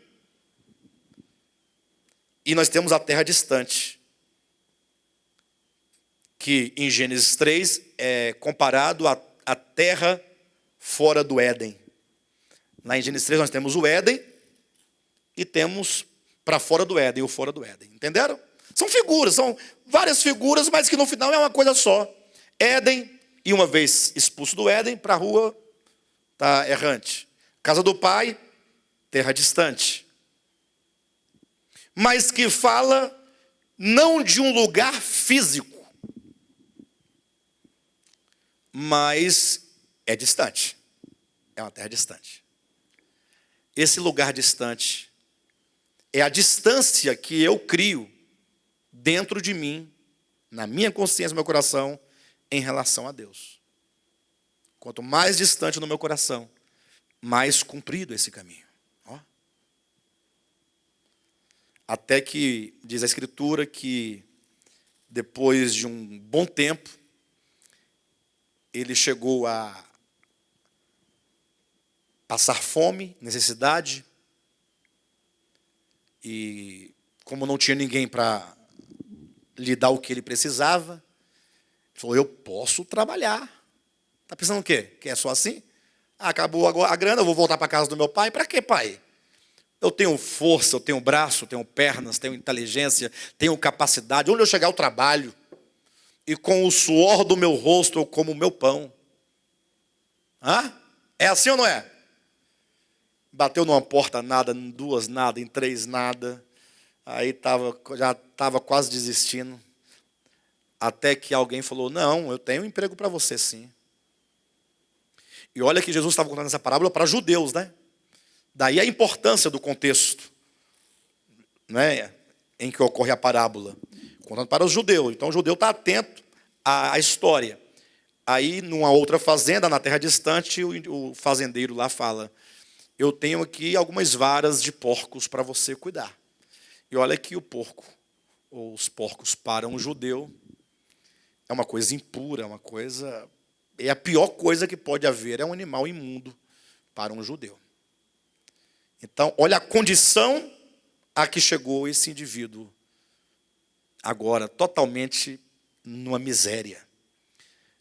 E nós temos a terra distante, que em Gênesis 3 é comparado à terra fora do Éden. Lá em Gênesis 3 nós temos o Éden e temos para fora do Éden, o fora do Éden. Entenderam? São figuras, são várias figuras, mas que no final é uma coisa só. Éden, e uma vez expulso do Éden, para a rua tá errante. Casa do pai, terra distante. Mas que fala não de um lugar físico, mas é distante. É uma terra distante. Esse lugar distante é a distância que eu crio dentro de mim, na minha consciência, no meu coração, em relação a Deus. Quanto mais distante no meu coração, mais comprido esse caminho. Ó. Até que, diz a Escritura, que depois de um bom tempo, ele chegou a passar fome, necessidade, e como não tinha ninguém para lhe dar o que ele precisava, ele falou, eu posso trabalhar. Está pensando o quê? Que é só assim? Acabou agora a grana, eu vou voltar para a casa do meu pai. Para quê, pai? Eu tenho força, eu tenho braço, eu tenho pernas, tenho inteligência, tenho capacidade. Onde eu chegar, eu trabalho. E com o suor do meu rosto, eu como o meu pão. Hã? É assim ou não é? Bateu numa porta, nada, em duas, nada, em três, nada. Aí já estava quase desistindo. Até que alguém falou, não, eu tenho um emprego para você, sim. E olha que Jesus estava contando essa parábola para judeus, né? Daí a importância do contexto, né, em que ocorre a parábola. Contando para os judeus. Então o judeu está atento à história. Aí, numa outra fazenda, na terra distante, o fazendeiro lá fala, eu tenho aqui algumas varas de porcos para você cuidar. E olha que o porco, ou os porcos para um judeu, é uma coisa impura, é a pior coisa que pode haver, é um animal imundo para um judeu. Então, olha a condição a que chegou esse indivíduo, agora totalmente numa miséria,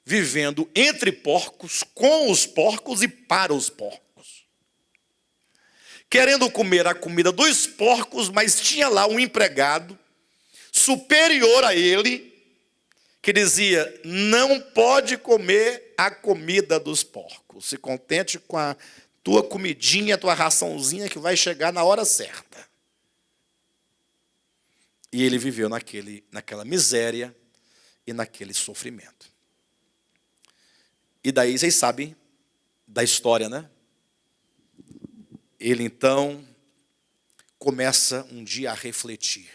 vivendo entre porcos, com os porcos e para os porcos. Querendo comer a comida dos porcos, mas tinha lá um empregado superior a ele, que dizia, não pode comer a comida dos porcos. Se contente com a tua comidinha, a tua raçãozinha, que vai chegar na hora certa. E ele viveu naquela miséria e naquele sofrimento. E daí vocês sabem da história, né? Ele então começa um dia a refletir,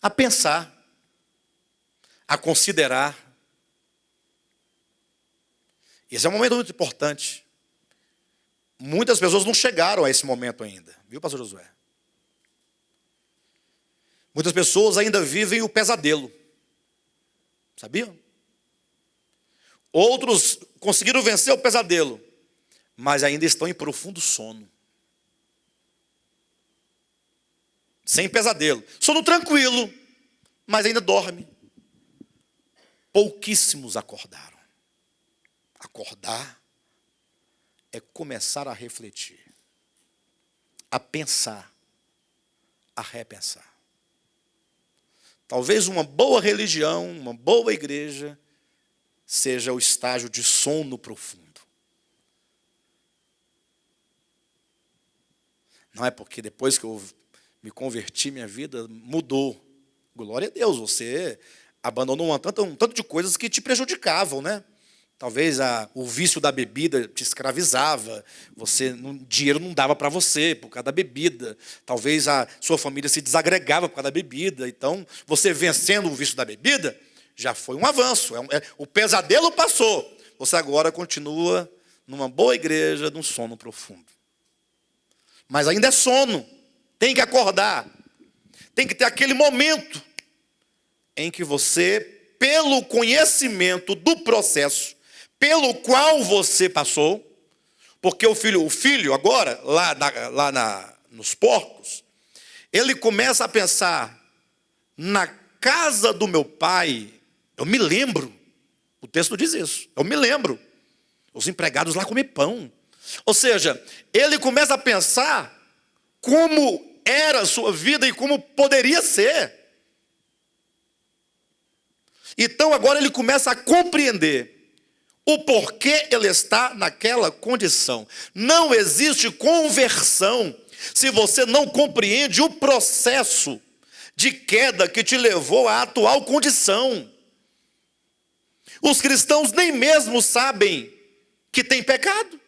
a pensar, a considerar. Esse é um momento muito importante. Muitas pessoas não chegaram a esse momento ainda, viu, pastor Josué? Muitas pessoas ainda vivem o pesadelo, sabiam? Outros conseguiram vencer o pesadelo, mas ainda estão em profundo sono. Sem pesadelo. Sono tranquilo, mas ainda dorme. Pouquíssimos acordaram. Acordar é começar a refletir, a pensar, a repensar. Talvez uma boa religião, uma boa igreja, seja o estágio de sono profundo. Não é porque depois que eu me converti, minha vida mudou. Glória a Deus, você abandonou um tanto de coisas que te prejudicavam, né? Talvez o vício da bebida te escravizava, dinheiro não dava para você por causa da bebida. Talvez a sua família se desagregava por causa da bebida. Então, você vencendo o vício da bebida, já foi um avanço. O pesadelo passou. Você agora continua numa boa igreja, num sono profundo. Mas ainda é sono. Tem que acordar. Tem que ter aquele momento em que você, pelo conhecimento do processo pelo qual você passou, porque o filho agora, nos porcos, ele começa a pensar, na casa do meu pai, eu me lembro, o texto diz isso, eu me lembro, os empregados lá comem pão. Ou seja, ele começa a pensar como era a sua vida e como poderia ser. Então agora ele começa a compreender o porquê ele está naquela condição. Não existe conversão se você não compreende o processo de queda que te levou à atual condição. Os cristãos nem mesmo sabem que tem pecado.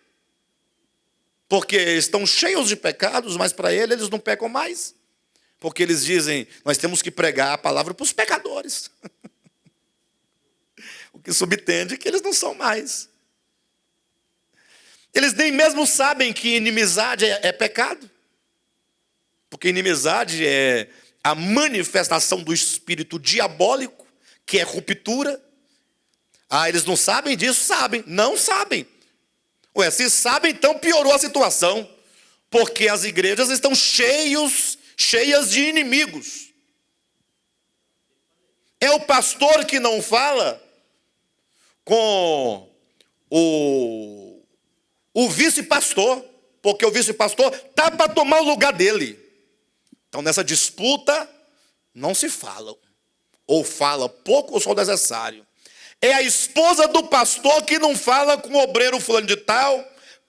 Porque estão cheios de pecados, mas para eles não pecam mais. Porque eles dizem, nós temos que pregar a palavra para os pecadores. O que subtende que eles não são mais. Eles nem mesmo sabem que inimizade é pecado. Porque inimizade é a manifestação do espírito diabólico, que é ruptura. Ah, eles não sabem disso? Sabem. Não sabem. Ué, se sabem, então piorou a situação. Porque as igrejas estão cheias de inimigos. É o pastor que não fala com o vice-pastor, porque o vice-pastor está para tomar o lugar dele. Então, nessa disputa, não se falam. Ou fala pouco ou só necessário. É a esposa do pastor que não fala com o obreiro fulano de tal,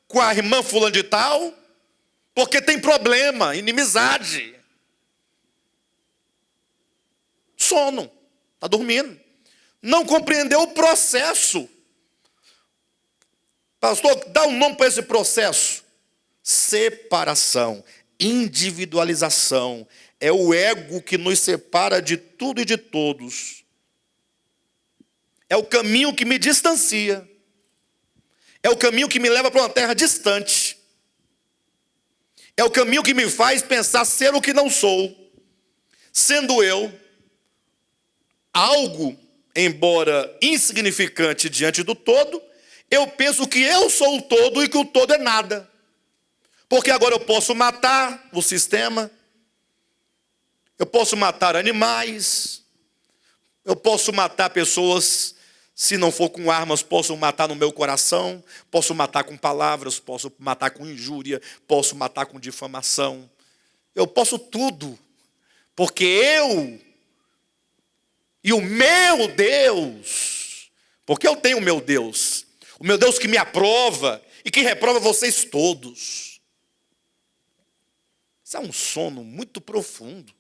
com a irmã fulano de tal, porque tem problema, inimizade. Sono, está dormindo. Não compreendeu o processo. Pastor, dá um nome para esse processo. Separação, individualização. É o ego que nos separa de tudo e de todos. É o caminho que me distancia. É o caminho que me leva para uma terra distante. É o caminho que me faz pensar ser o que não sou. Sendo eu algo, embora insignificante diante do todo, eu penso que eu sou o todo e que o todo é nada. Porque agora eu posso matar o sistema, eu posso matar animais, eu posso matar pessoas, se não for com armas, posso matar no meu coração, posso matar com palavras, posso matar com injúria, posso matar com difamação. Eu posso tudo, porque eu e o meu Deus, porque eu tenho o meu Deus que me aprova e que reprova vocês todos. Isso é um sono muito profundo.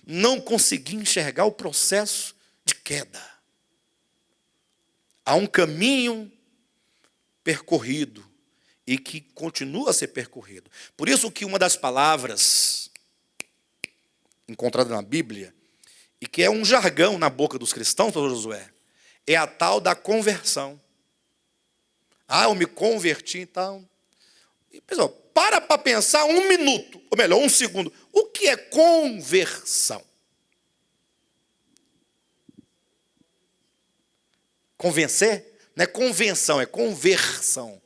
Não consegui enxergar o processo de queda. Há um caminho percorrido e que continua a ser percorrido. Por isso que uma das palavras encontrada na Bíblia, e que é um jargão na boca dos cristãos, pastor Josué, é a tal da conversão. Ah, eu me converti, então. E, pessoal, para pensar um minuto, ou melhor, um segundo. O que é conversão? Convencer? Não é convenção, é conversão.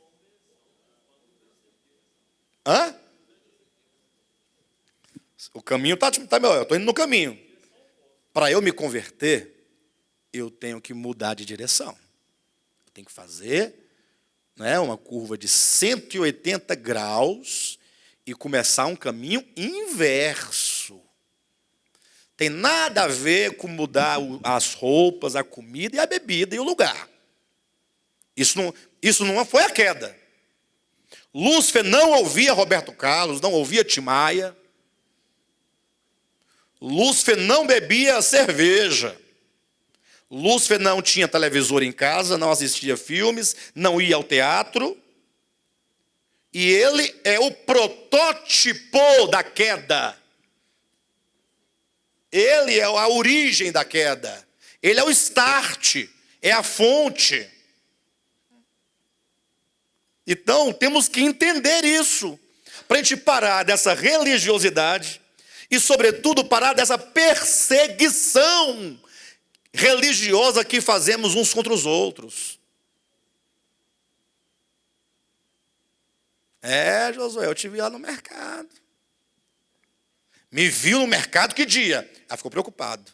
Hã? O caminho está melhor, eu estou indo no caminho. Para eu me converter, eu tenho que mudar de direção. Eu tenho que fazer uma curva de 180 graus e começar um caminho inverso. Tem nada a ver com mudar as roupas, a comida e a bebida e o lugar. Isso não foi a queda. Lúcifer não ouvia Roberto Carlos, não ouvia Tim Maia. Lúcifer não bebia cerveja. Lúcifer não tinha televisor em casa, não assistia filmes, não ia ao teatro. E ele é o protótipo da queda. Ele é a origem da queda. Ele é o start, é a fonte. Então, temos que entender isso, para a gente parar dessa religiosidade e, sobretudo, parar dessa perseguição religiosa que fazemos uns contra os outros. Josué, eu te vi lá no mercado. Me viu no mercado que dia? Ela ficou preocupado.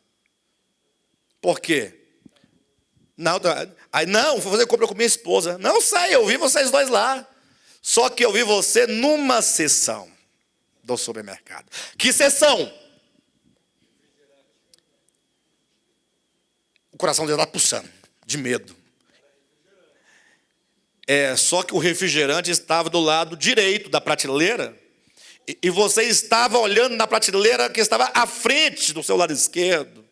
Por quê? Não, vou fazer compra com minha esposa. Não sei, eu vi vocês dois lá. Só que eu vi você numa sessão do supermercado. Que sessão? O coração dele está pulsando, de medo. Só que o refrigerante estava do lado direito da prateleira. E você estava olhando na prateleira que estava à frente do seu lado esquerdo.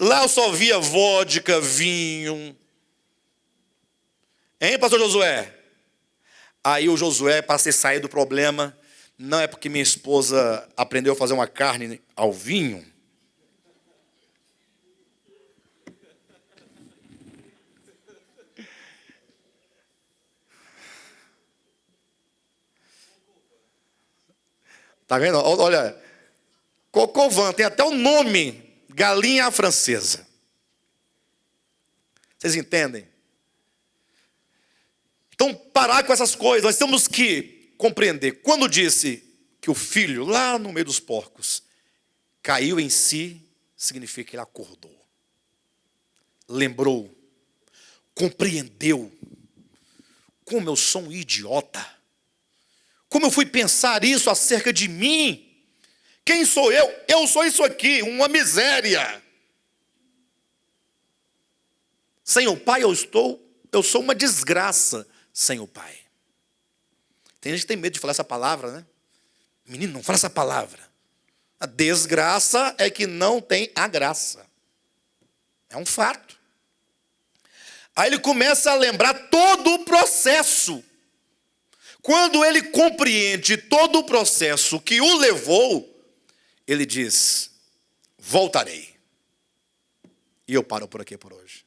Lá eu só via vodka, vinho. Hein, pastor Josué? Aí o Josué, para se sair do problema, não é porque minha esposa aprendeu a fazer uma carne ao vinho. Tá vendo? Olha, Cocovan tem até o nome, galinha à francesa. Vocês entendem? Então, parar com essas coisas, nós temos que compreender. Quando disse que o filho, lá no meio dos porcos, caiu em si, significa que ele acordou, lembrou, compreendeu. Como eu sou um idiota. Como eu fui pensar isso acerca de mim? Quem sou eu? Eu sou isso aqui, uma miséria. Sem o pai eu sou uma desgraça sem o pai. Tem gente que tem medo de falar essa palavra, né? Menino, não fala essa palavra. A desgraça é que não tem a graça. É um fato. Aí ele começa a lembrar todo o processo. Quando ele compreende todo o processo que o levou, ele diz: voltarei. E eu paro por aqui por hoje.